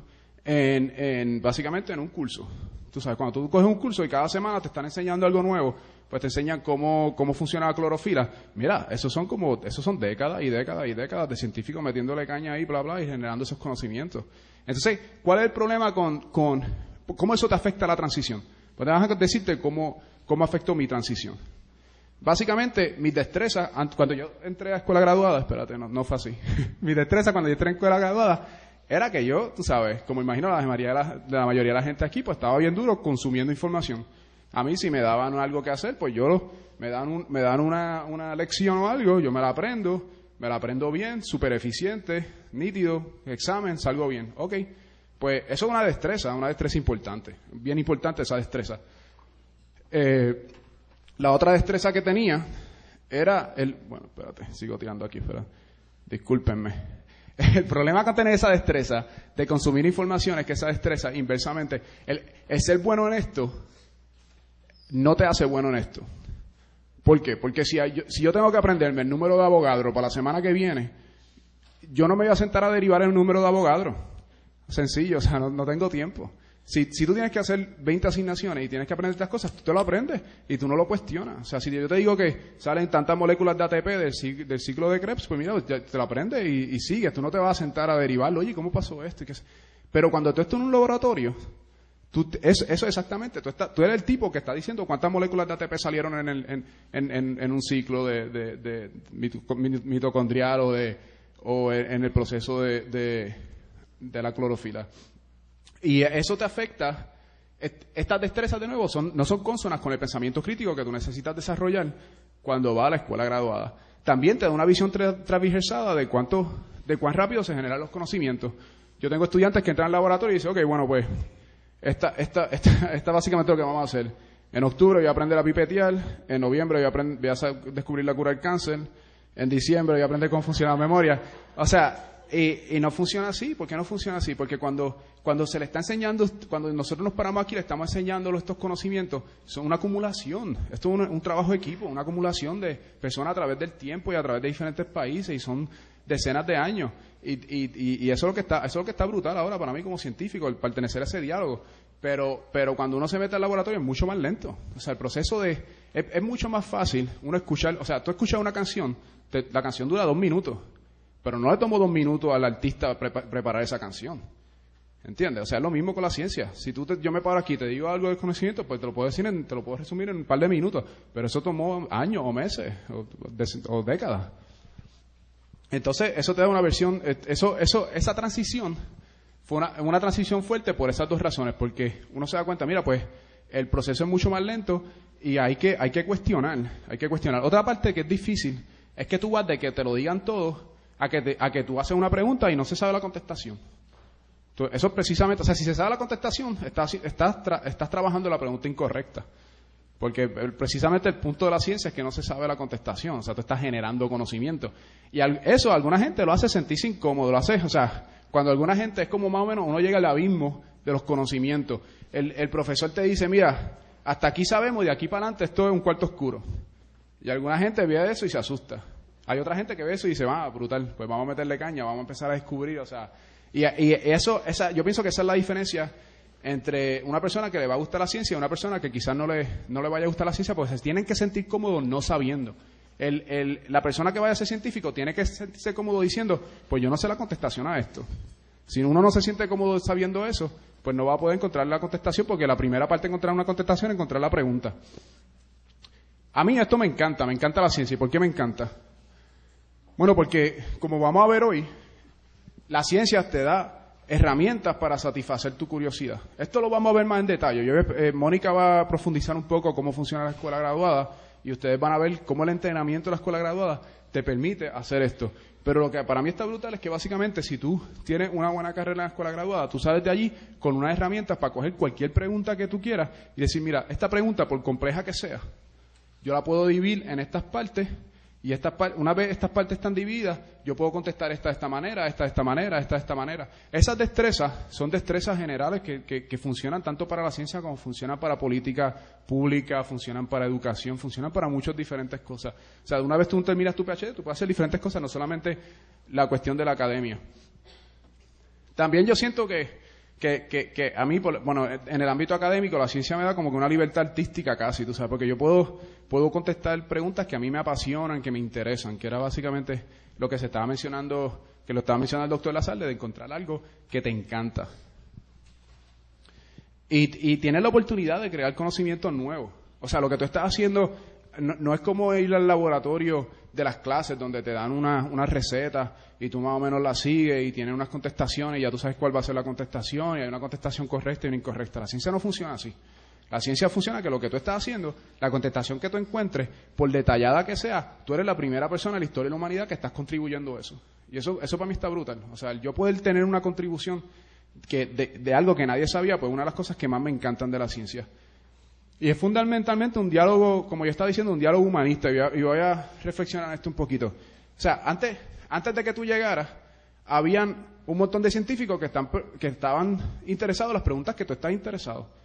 básicamente en un curso. Tú sabes, cuando tú coges un curso y cada semana te están enseñando algo nuevo, pues te enseñan cómo funciona la clorofila. Mira, esos son décadas y décadas y décadas de científicos metiéndole caña ahí, bla, bla, y generando esos conocimientos. Entonces, ¿cuál es el problema con cómo eso te afecta a la transición? Pues déjame decirte cómo afectó mi transición. Básicamente, mis destrezas, cuando yo entré a escuela graduada, espérate, no fue así. Mi destreza cuando yo entré en escuela graduada era que yo, tú sabes, como imagino la mayoría de la gente aquí, pues estaba bien duro consumiendo información. A mí si me daban algo que hacer, pues me dan una lección o algo, yo me la aprendo bien, súper eficiente, nítido, examen, salgo bien. Ok, pues eso es una destreza importante, bien importante esa destreza. La otra destreza que tenía era sigo tirando aquí, discúlpenme. El problema con tener esa destreza de consumir información es que esa destreza, inversamente, el ser bueno en esto no te hace bueno en esto. ¿Por qué? Porque si yo tengo que aprenderme el número de Avogadro para la semana que viene, yo no me voy a sentar a derivar el número de Avogadro. Sencillo, o sea, no tengo tiempo. Si tú tienes que hacer 20 asignaciones y tienes que aprender estas cosas, tú te lo aprendes y tú no lo cuestionas. O sea, si yo te digo que salen tantas moléculas de ATP del ciclo de Krebs, pues mira, te lo aprendes y sigues. Tú no te vas a sentar a derivarlo. Oye, ¿cómo pasó esto? Pero cuando tú estás en un laboratorio, eso exactamente, tú eres el tipo que está diciendo cuántas moléculas de ATP salieron en un ciclo de mitocondrial o en el proceso de la clorofila. Y eso te afecta. Estas destrezas, de nuevo, no son consonas con el pensamiento crítico que tú necesitas desarrollar cuando vas a la escuela graduada. También te da una visión transversada de cuán rápido se generan los conocimientos. Yo tengo estudiantes que entran al laboratorio y dicen, ok, bueno, pues, esta básicamente es lo que vamos a hacer. En octubre voy a aprender a pipetear, en noviembre voy a descubrir la cura del cáncer, en diciembre voy a aprender cómo funciona la memoria. O sea, Y no funciona así. ¿Por qué no funciona así? Porque cuando se le está enseñando, cuando nosotros nos paramos aquí, le estamos enseñando estos conocimientos, son una acumulación. Esto es un trabajo de equipo, una acumulación de personas a través del tiempo y a través de diferentes países, y son decenas de años. Y eso es lo que está brutal ahora para mí como científico, el pertenecer a ese diálogo. Pero cuando uno se mete al laboratorio es mucho más lento. O sea, el proceso es mucho más fácil uno escuchar, o sea, tú escuchas una canción, la canción dura 2 minutos. Pero no le tomó 2 minutos al artista preparar esa canción. ¿Entiendes? O sea, es lo mismo con la ciencia. Si yo me paro aquí y te digo algo de conocimiento, pues te lo puedo resumir en un par de minutos. Pero eso tomó años o meses o décadas. Entonces, eso te da una versión. Esa transición fue una transición fuerte por esas 2 razones. Porque uno se da cuenta, mira, pues el proceso es mucho más lento y hay que cuestionar. Otra parte que es difícil es que tú vas de que te lo digan todos a que tú haces una pregunta y no se sabe la contestación. Eso es precisamente, o sea, si se sabe la contestación, estás trabajando la pregunta incorrecta. Porque precisamente el punto de la ciencia es que no se sabe la contestación, o sea, tú estás generando conocimiento. Y eso alguna gente lo hace sentirse incómodo, o sea, cuando alguna gente es como más o menos, uno llega al abismo de los conocimientos. El profesor te dice, mira, hasta aquí sabemos, de aquí para adelante esto es un cuarto oscuro. Y alguna gente ve eso y se asusta. Hay otra gente que ve eso y dice, brutal, pues vamos a meterle caña, vamos a empezar a descubrir, o sea, y yo pienso que esa es la diferencia entre una persona que le va a gustar la ciencia y una persona que quizás no le vaya a gustar la ciencia, porque se tienen que sentir cómodos no sabiendo. La persona que vaya a ser científico tiene que sentirse cómodo diciendo, pues yo no sé la contestación a esto. Si uno no se siente cómodo sabiendo eso, pues no va a poder encontrar la contestación, porque la primera parte de encontrar una contestación es encontrar la pregunta. A mí esto me encanta la ciencia. ¿Y por qué me encanta? Bueno, porque, como vamos a ver hoy, la ciencia te da herramientas para satisfacer tu curiosidad. Esto lo vamos a ver más en detalle. Mónica va a profundizar un poco cómo funciona la escuela graduada y ustedes van a ver cómo el entrenamiento de la escuela graduada te permite hacer esto. Pero lo que para mí está brutal es que básicamente si tú tienes una buena carrera en la escuela graduada, tú sales de allí con unas herramientas para coger cualquier pregunta que tú quieras y decir, mira, esta pregunta, por compleja que sea, yo la puedo dividir en estas partes. Y una vez estas partes están divididas, yo puedo contestar esta de esta manera, esta de esta manera, esta de esta manera. Esas destrezas son destrezas generales que funcionan tanto para la ciencia como funcionan para política pública, funcionan para educación, funcionan para muchas diferentes cosas. O sea, una vez tú terminas tu PhD, tú puedes hacer diferentes cosas, no solamente la cuestión de la academia. También yo siento que a mí, bueno, en el ámbito académico la ciencia me da como que una libertad artística casi, tú sabes, porque yo puedo contestar preguntas que a mí me apasionan, que me interesan, que era básicamente lo que se estaba mencionando, que lo estaba mencionando el doctor Lazarde, de encontrar algo que te encanta. Y tienes la oportunidad de crear conocimientos nuevos. O sea, lo que tú estás haciendo no es como ir al laboratorio de las clases donde te dan unas recetas y tú más o menos las sigues y tienes unas contestaciones y ya tú sabes cuál va a ser la contestación y hay una contestación correcta y una incorrecta. La ciencia no funciona así. La ciencia funciona que lo que tú estás haciendo, la contestación que tú encuentres, por detallada que sea, tú eres la primera persona en la historia de la humanidad que estás contribuyendo a eso. Y eso para mí está brutal. O sea, yo poder tener una contribución de algo que nadie sabía, pues una de las cosas que más me encantan de la ciencia. Y es fundamentalmente un diálogo, como yo estaba diciendo, un diálogo humanista. Y voy a reflexionar en esto un poquito. O sea, antes de que tú llegaras, habían un montón de científicos que estaban interesados en las preguntas que tú estás interesado.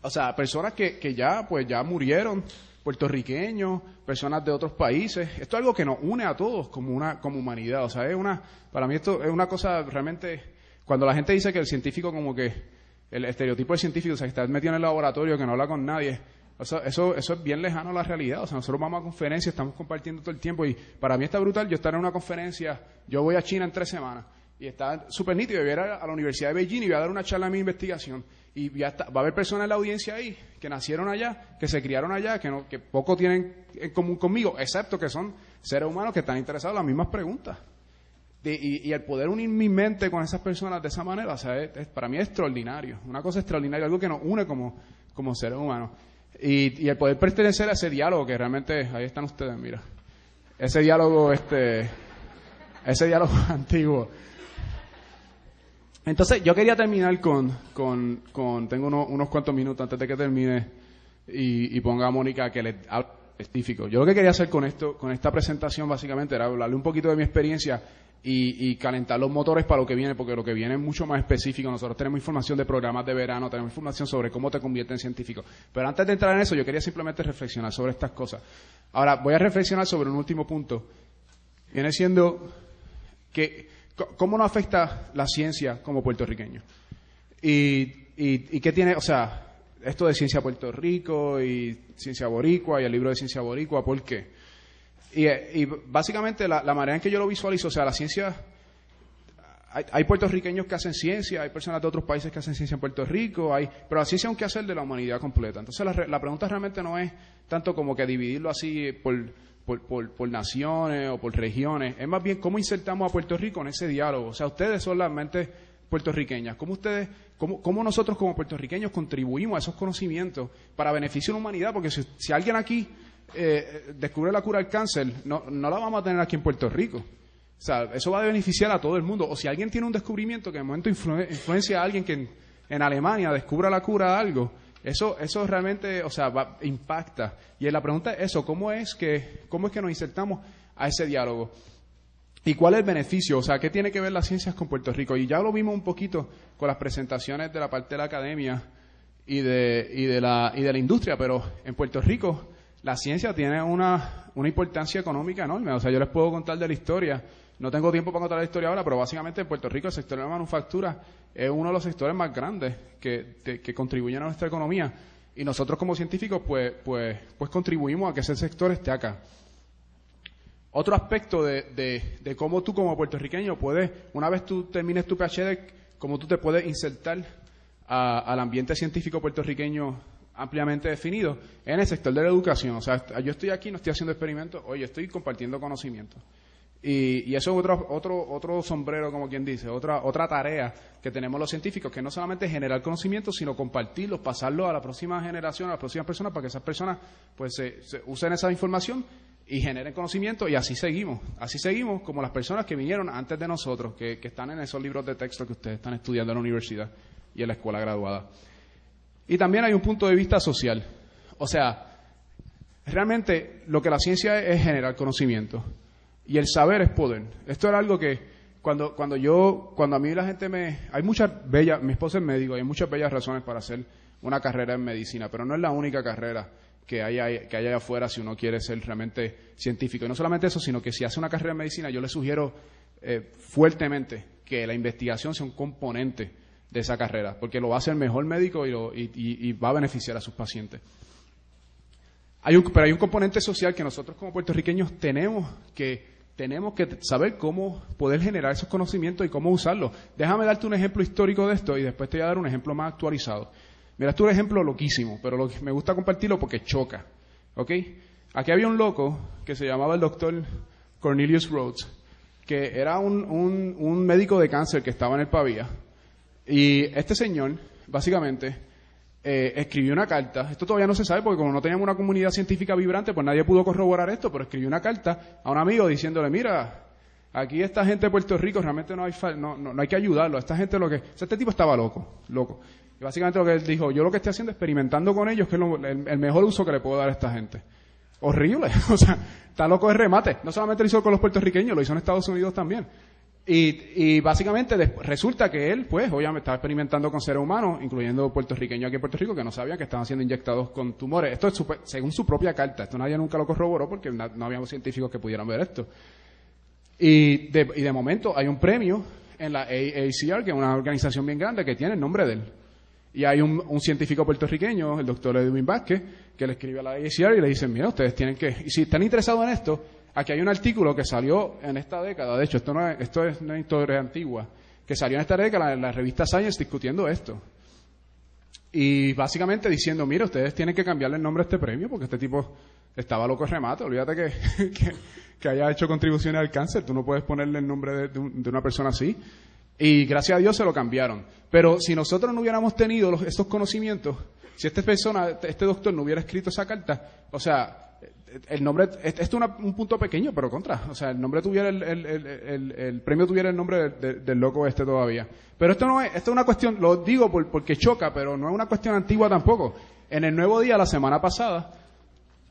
O sea, personas que ya murieron, puertorriqueños, personas de otros países. Esto es algo que nos une a todos como humanidad. O sea, para mí esto es una cosa realmente, cuando la gente dice que el científico como que el estereotipo de científico, o sea, que está metido en el laboratorio, que no habla con nadie, o sea, eso es bien lejano a la realidad. O sea, nosotros vamos a conferencias, estamos compartiendo todo el tiempo y para mí está brutal. Yo estar en una conferencia, yo voy a China en 3 semanas y está súper nítido. Yo voy a ir a la Universidad de Beijing y voy a dar una charla de mi investigación y va a haber personas en la audiencia ahí que nacieron allá, que se criaron allá, que poco tienen en común conmigo, excepto que son seres humanos que están interesados en las mismas preguntas. Y el poder unir mi mente con esas personas de esa manera, o sea, para mí es extraordinario, una cosa extraordinaria, algo que nos une como seres humanos. Y el poder pertenecer a ese diálogo, que realmente, ahí están ustedes, mira, ese diálogo antiguo. Entonces, yo quería terminar tengo unos cuantos minutos antes de que termine y ponga a Mónica que le hable específico. Yo lo que quería hacer con esta presentación básicamente era hablarle un poquito de mi experiencia y calentar los motores para lo que viene, porque lo que viene es mucho más específico. Nosotros tenemos información de programas de verano, tenemos información sobre cómo te convierte en científico. Pero antes de entrar en eso, yo quería simplemente reflexionar sobre estas cosas. Ahora, voy a reflexionar sobre un último punto. Viene siendo que cómo nos afecta la ciencia como puertorriqueños. Y qué tiene, o sea, esto de Ciencia Puerto Rico y Ciencia Boricua y el libro de Ciencia Boricua, ¿por qué? Y básicamente la manera en que yo lo visualizo, o sea, la ciencia, hay puertorriqueños que hacen ciencia, hay personas de otros países que hacen ciencia en Puerto Rico, pero la ciencia es un quehacer de la humanidad completa. Entonces la pregunta realmente no es tanto como que dividirlo así por naciones o por regiones, es más bien cómo insertamos a Puerto Rico en ese diálogo. O sea, ustedes son las mentes puertorriqueñas, cómo nosotros como puertorriqueños contribuimos a esos conocimientos para beneficio de la humanidad, porque si alguien aquí descubre la cura al cáncer, no la vamos a tener aquí en Puerto Rico. O sea, eso va a beneficiar a todo el mundo. O si alguien tiene un descubrimiento que de momento influencia a alguien que en Alemania descubra la cura a algo, eso realmente, o sea, impacta. Y la pregunta es eso, ¿cómo es que nos insertamos a ese diálogo? ¿Y cuál es el beneficio? O sea, ¿qué tiene que ver las ciencias con Puerto Rico? Y ya lo vimos un poquito con las presentaciones de la parte de la academia y de la industria, pero en Puerto Rico la ciencia tiene una importancia económica enorme. O sea, yo les puedo contar de la historia. No tengo tiempo para contar la historia ahora, pero básicamente en Puerto Rico el sector de la manufactura es uno de los sectores más grandes que contribuyen a nuestra economía. Y nosotros como científicos pues contribuimos a que ese sector esté acá. Otro aspecto de cómo tú como puertorriqueño puedes, una vez tú termines tu PhD, cómo tú te puedes insertar al ambiente científico puertorriqueño ampliamente definido en el sector de la educación. O sea, yo estoy aquí, no estoy haciendo experimentos, oye, estoy compartiendo conocimiento. Y eso es otro sombrero, como quien dice, otra tarea que tenemos los científicos, que no solamente es generar conocimiento, sino compartirlos, pasarlos a la próxima generación, a las próximas personas, para que esas personas pues se usen esa información y generen conocimiento, y así seguimos como las personas que vinieron antes de nosotros, que están en esos libros de texto que ustedes están estudiando en la universidad y en la escuela graduada. Y también hay un punto de vista social. O sea, realmente lo que la ciencia es generar conocimiento. Y el saber es poder. Esto era algo que cuando a mí la gente hay muchas bellas, mi esposa es médico, hay muchas bellas razones para hacer una carrera en medicina, pero no es la única carrera que hay allá afuera si uno quiere ser realmente científico. Y no solamente eso, sino que si hace una carrera en medicina, yo le sugiero fuertemente que la investigación sea un componente de esa carrera, porque lo va a hacer mejor médico y va a beneficiar a sus pacientes. Pero hay un componente social que nosotros como puertorriqueños tenemos que saber cómo poder generar esos conocimientos y cómo usarlos. Déjame darte un ejemplo histórico de esto y después te voy a dar un ejemplo más actualizado. Mira, esto es un ejemplo loquísimo, pero me gusta compartirlo porque choca. ¿Ok? Aquí había un loco que se llamaba el doctor Cornelius Rhodes, que era un médico de cáncer que estaba en el Pavía. Y este señor, básicamente, escribió una carta. Esto todavía no se sabe porque como no teníamos una comunidad científica vibrante, pues nadie pudo corroborar esto, pero escribió una carta a un amigo diciéndole, mira, aquí esta gente de Puerto Rico realmente no hay que ayudarlo. Esta gente este tipo estaba loco. Y básicamente lo que él dijo, yo lo que estoy haciendo es experimentando con ellos, que es el mejor uso que le puedo dar a esta gente. Horrible. O sea, está loco de remate. No solamente lo hizo con los puertorriqueños, lo hizo en Estados Unidos también. Y básicamente resulta que él, pues, obviamente estaba experimentando con seres humanos, incluyendo puertorriqueños aquí en Puerto Rico, que no sabían que estaban siendo inyectados con tumores. Esto es según su propia carta. Esto nadie nunca lo corroboró porque no habíamos científicos que pudieran ver esto. Y de momento hay un premio en la AACR, que es una organización bien grande, que tiene el nombre de él. Y hay un científico puertorriqueo, el doctor Edwin Vázquez, que le escribe a la AACR y le dice, mira, ustedes tienen que... Y si están interesados en esto... Aquí hay un artículo que salió en esta década, de hecho, esto es una historia antigua, que salió en esta década en la revista Science discutiendo esto. Y básicamente diciendo, mira, ustedes tienen que cambiarle el nombre a este premio porque este tipo estaba loco de remate. Olvídate que haya hecho contribuciones al cáncer, tú no puedes ponerle el nombre de una persona así. Y gracias a Dios se lo cambiaron. Pero si nosotros no hubiéramos tenido estos conocimientos, si este doctor no hubiera escrito esa carta, o sea... El nombre, esto es un punto pequeño, pero o sea, el nombre tuviera el premio tuviera el nombre del loco este todavía. Pero esto es una cuestión, lo digo porque choca, pero no es una cuestión antigua tampoco. En el Nuevo Día, la semana pasada,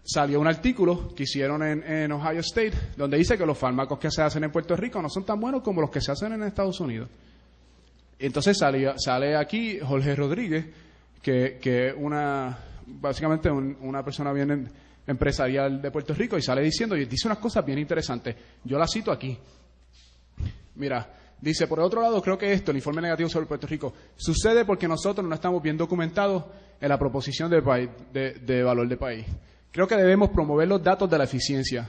salió un artículo que hicieron en Ohio State donde dice que los fármacos que se hacen en Puerto Rico no son tan buenos como los que se hacen en Estados Unidos. Entonces sale aquí Jorge Rodríguez, que básicamente una persona bien empresarial de Puerto Rico, y sale diciendo, y dice unas cosas bien interesantes. Yo la cito aquí. Mira, dice, por otro lado, creo que el informe negativo sobre Puerto Rico, sucede porque nosotros no estamos bien documentados en la proposición de valor de país. Creo que debemos promover los datos de la eficiencia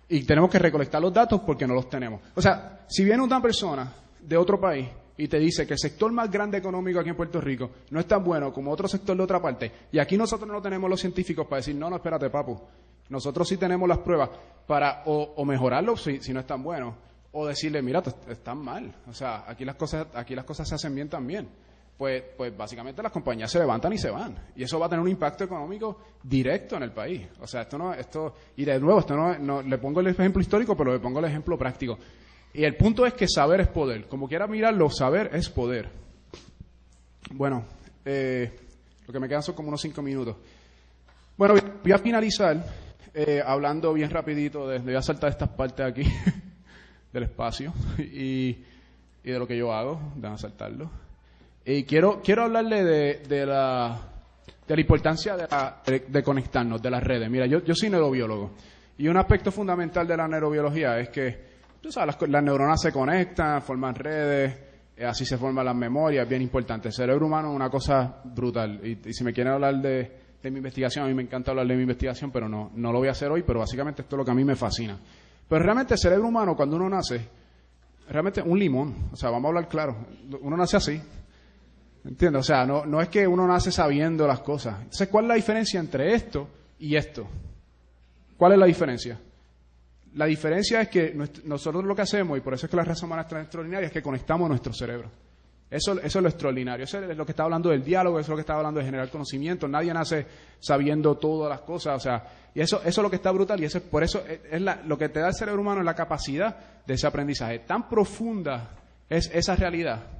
y tenemos que recolectar los datos porque no los tenemos. O sea, si viene una persona de otro país y te dice que el sector más grande económico aquí en Puerto Rico no es tan bueno como otro sector de otra parte, y aquí nosotros no tenemos los científicos para decir, no, espérate, papu, nosotros sí tenemos las pruebas para o mejorarlo si no es tan bueno, o decirle, mira, están mal, o sea, aquí las cosas se hacen bien también. Pues básicamente las compañías se levantan y se van, y eso va a tener un impacto económico directo en el país. O sea, y de nuevo, no le pongo el ejemplo histórico, pero le pongo el ejemplo práctico. Y el punto es que saber es poder. Como quiera mirarlo, saber es poder. Bueno, lo que me quedan son como unos 5 minutos. Bueno, voy a finalizar hablando bien rapidito, voy a saltar estas partes aquí del espacio y de lo que yo hago, déjame saltarlo. Y quiero hablarle de la importancia de conectarnos, de las redes. Mira, yo soy neurobiólogo, y un aspecto fundamental de la neurobiología es que, tú sabes, las neuronas se conectan, forman redes, así se forman las memorias, es bien importante. El cerebro humano es una cosa brutal, y si me quieren hablar de mi investigación, a mí me encanta hablar de mi investigación, pero no lo voy a hacer hoy, pero básicamente esto es lo que a mí me fascina. Pero realmente el cerebro humano, cuando uno nace, realmente un limón, o sea, vamos a hablar claro, uno nace así. ¿Entiendes? O sea, no es que uno nace sabiendo las cosas. Entonces, ¿cuál es la diferencia entre esto y esto? ¿Cuál es la diferencia? La diferencia es que nosotros lo que hacemos, y por eso es que la raza humana es tan extraordinaria, es que conectamos nuestro cerebro. Eso es lo extraordinario. Eso es lo que está hablando del diálogo, eso es lo que está hablando de generar conocimiento. Nadie nace sabiendo todas las cosas. O sea, y eso es lo que está brutal, y por eso es lo que te da el cerebro humano, es la capacidad de ese aprendizaje. Tan profunda es esa realidad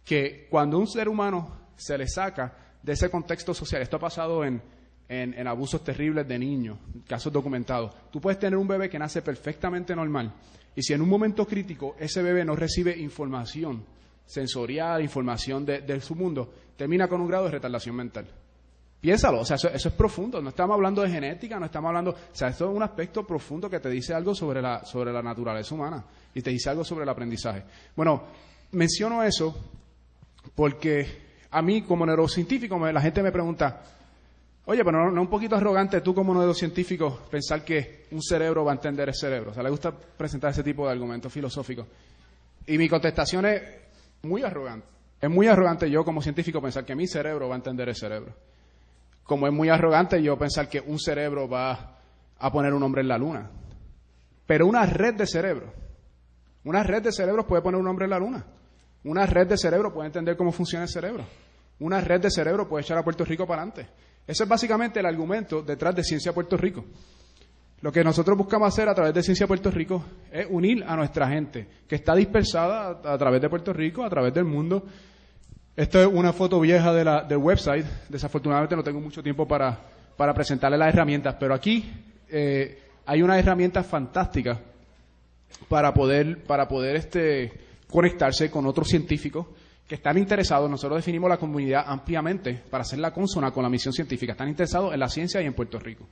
que cuando un ser humano se le saca de ese contexto social, esto ha pasado en abusos terribles de niños, casos documentados. Tú puedes tener un bebé que nace perfectamente normal, y si en un momento crítico ese bebé no recibe información sensorial, información de su mundo, termina con un grado de retardación mental. Piénsalo, o sea, eso es profundo, no estamos hablando de genética, no estamos hablando, o sea, esto es un aspecto profundo que te dice algo sobre la naturaleza humana, y te dice algo sobre el aprendizaje. Bueno, menciono eso porque a mí, como neurocientífico, la gente me pregunta, oye, pero no es un poquito arrogante tú como neurocientífico pensar que un cerebro va a entender el cerebro. O sea, le gusta presentar ese tipo de argumentos filosóficos. Y mi contestación es muy arrogante. Es muy arrogante yo como científico pensar que mi cerebro va a entender el cerebro. Como es muy arrogante yo pensar que un cerebro va a poner un hombre en la luna. Pero una red de cerebros puede poner un hombre en la luna. Una red de cerebro puede entender cómo funciona el cerebro. Una red de cerebro puede echar a Puerto Rico para adelante. Ese es básicamente el argumento detrás de Ciencia Puerto Rico. Lo que nosotros buscamos hacer a través de Ciencia Puerto Rico es unir a nuestra gente, que está dispersada a través de Puerto Rico, a través del mundo. Esto es una foto vieja del website. Desafortunadamente no tengo mucho tiempo para presentarle las herramientas, pero aquí hay unas herramientas fantásticas para poder conectarse con otros científicos que están interesados. Nosotros definimos la comunidad ampliamente para hacerla consona con la misión científica. Están interesados en la ciencia y en Puerto Rico.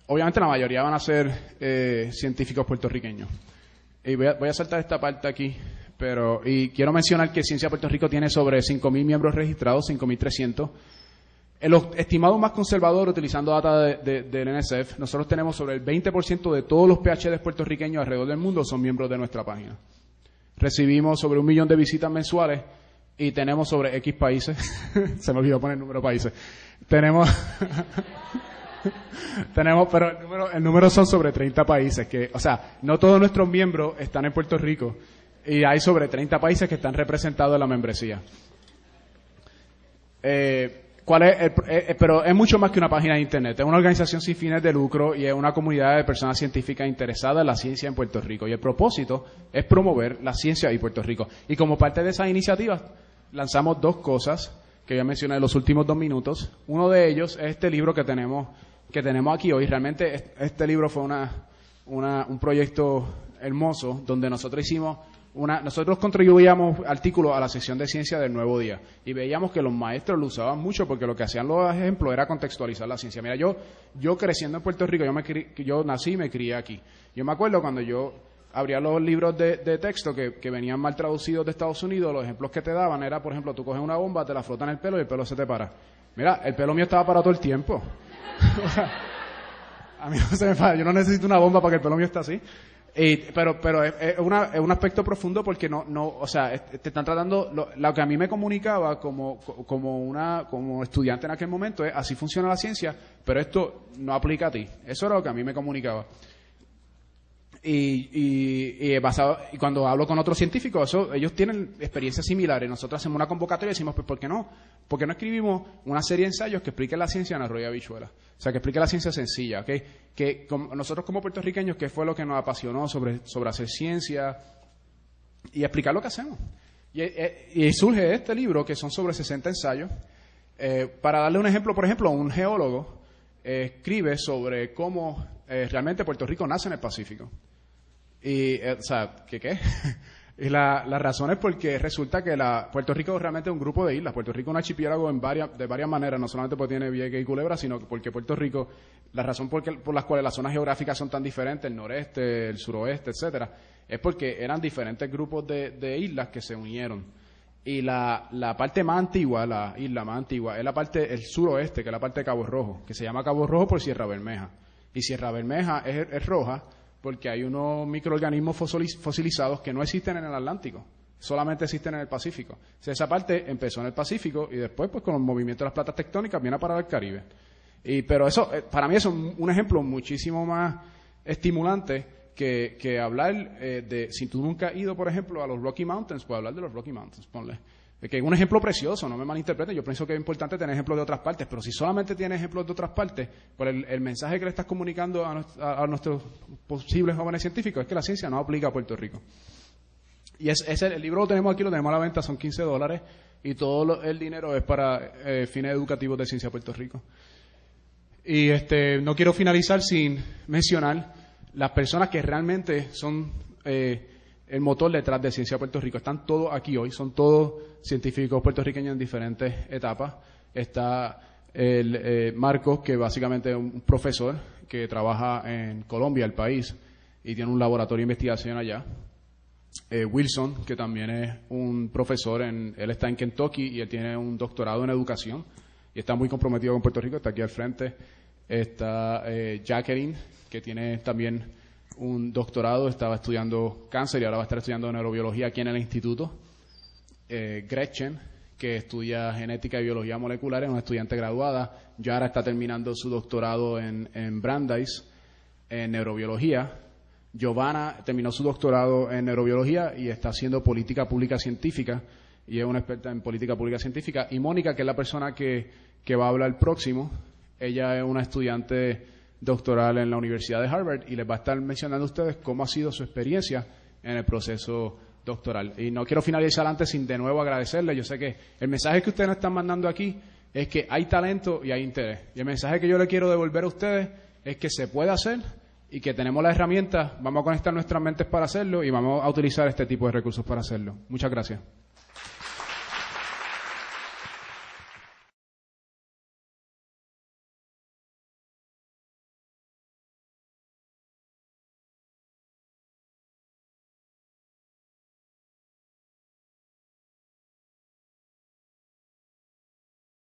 Obviamente la mayoría van a ser científicos puertorriqueños. Y voy a saltar esta parte aquí, y quiero mencionar que Ciencia Puerto Rico tiene sobre 5.000 miembros registrados, 5.300. En los estimados más conservadores, utilizando data del NSF, nosotros tenemos sobre el 20% de todos los PhDs puertorriqueños alrededor del mundo son miembros de nuestra página. Recibimos sobre 1 millón de visitas mensuales y tenemos sobre X países. Se me olvidó poner el número de países. Tenemos, pero el número son sobre 30 países. O sea, no todos nuestros miembros están en Puerto Rico y hay sobre 30 países que están representados en la membresía. Pero es mucho más que una página de internet. Es una organización sin fines de lucro y es una comunidad de personas científicas interesadas en la ciencia en Puerto Rico. Y el propósito es promover la ciencia en Puerto Rico. Y como parte de esas iniciativas, lanzamos 2 cosas que ya mencioné en los últimos 2 minutos. Uno de ellos es este libro que tenemos aquí hoy. Realmente este libro fue un proyecto hermoso donde nosotros nosotros contribuíamos artículos a la sección de ciencia del Nuevo Día y veíamos que los maestros lo usaban mucho porque lo que hacían los ejemplos era contextualizar la ciencia. Mira, yo creciendo en Puerto Rico, yo nací y me crié aquí. Yo me acuerdo cuando yo abría los libros de texto que venían mal traducidos de Estados Unidos, los ejemplos que te daban era, por ejemplo, tú coges una bomba, te la frotas en el pelo y el pelo se te para. Mira, el pelo mío estaba parado todo el tiempo. A mí no se me para, yo no necesito una bomba para que el pelo mío esté así. Pero es un aspecto profundo porque o sea, te están tratando, lo que a mí me comunicaba como estudiante en aquel momento es, así funciona la ciencia, pero esto no aplica a ti. Eso era lo que a mí me comunicaba. Y cuando hablo con otros científicos, ellos tienen experiencias similares. Nosotros hacemos una convocatoria y decimos, pues, ¿por qué no escribimos una serie de ensayos que expliquen la ciencia en arroyo y habichuela? O sea, que explique la ciencia sencilla, ¿ok? Que nosotros como puertorriqueños, ¿qué fue lo que nos apasionó sobre hacer ciencia y explicar lo que hacemos? Y surge este libro, que son sobre 60 ensayos. Para darle un ejemplo, por ejemplo, un geólogo escribe sobre cómo realmente Puerto Rico nace en el Pacífico. Y, o sea, ¿qué? Y la razón es porque resulta que Puerto Rico realmente es un grupo de islas. Puerto Rico es un archipiélago de varias maneras, no solamente porque tiene Vieques y Culebra, sino porque Puerto Rico, la razón por las cuales las zonas geográficas son tan diferentes, el noreste, el suroeste, etcétera, es porque eran diferentes grupos de islas que se unieron. Y la parte más antigua, la isla más antigua, es el suroeste, que es la parte de Cabo Rojo, que se llama Cabo Rojo por Sierra Bermeja. Y Sierra Bermeja es roja porque hay unos microorganismos fosilizados que no existen en el Atlántico, solamente existen en el Pacífico. O sea, esa parte empezó en el Pacífico y después, pues, con el movimiento de las placas tectónicas viene a parar al Caribe. Pero eso, para mí, es un ejemplo muchísimo más estimulante que hablar si tú nunca has ido, por ejemplo, a los Rocky Mountains, pues hablar de los Rocky Mountains, ponle. Que es un ejemplo precioso, no me malinterpreten, yo pienso que es importante tener ejemplos de otras partes, pero si solamente tienes ejemplos de otras partes, pues el mensaje que le estás comunicando a nuestros posibles jóvenes científicos es que la ciencia no aplica a Puerto Rico. Y el libro lo tenemos aquí, lo tenemos a la venta, son $15, y todo el dinero es para fines educativos de Ciencia Puerto Rico. Y no quiero finalizar sin mencionar las personas que realmente son el motor detrás de Ciencia Puerto Rico. Están todos aquí hoy, son todos científicos puertorriqueños en diferentes etapas. Está Marcos, que básicamente es un profesor que trabaja en Colombia, el país, y tiene un laboratorio de investigación allá. Wilson, que también es un profesor, él está en Kentucky y él tiene un doctorado en educación y está muy comprometido con Puerto Rico, está aquí al frente. Está Jacqueline, que tiene también un doctorado, estaba estudiando cáncer y ahora va a estar estudiando neurobiología aquí en el instituto. Gretchen, que estudia genética y biología molecular, es una estudiante graduada, ya ahora está terminando su doctorado en Brandeis en neurobiología. Giovanna terminó su doctorado en neurobiología y está haciendo política pública científica y es una experta en política pública científica. Y Mónica, que es la persona que va a hablar próximo, ella es una estudiante doctoral en la Universidad de Harvard y les va a estar mencionando a ustedes cómo ha sido su experiencia en el proceso doctoral. Y no quiero finalizar antes sin de nuevo agradecerles. Yo sé que el mensaje que ustedes nos están mandando aquí es que hay talento y hay interés. Y el mensaje que yo le quiero devolver a ustedes es que se puede hacer y que tenemos las herramientas, vamos a conectar nuestras mentes para hacerlo y vamos a utilizar este tipo de recursos para hacerlo. Muchas gracias.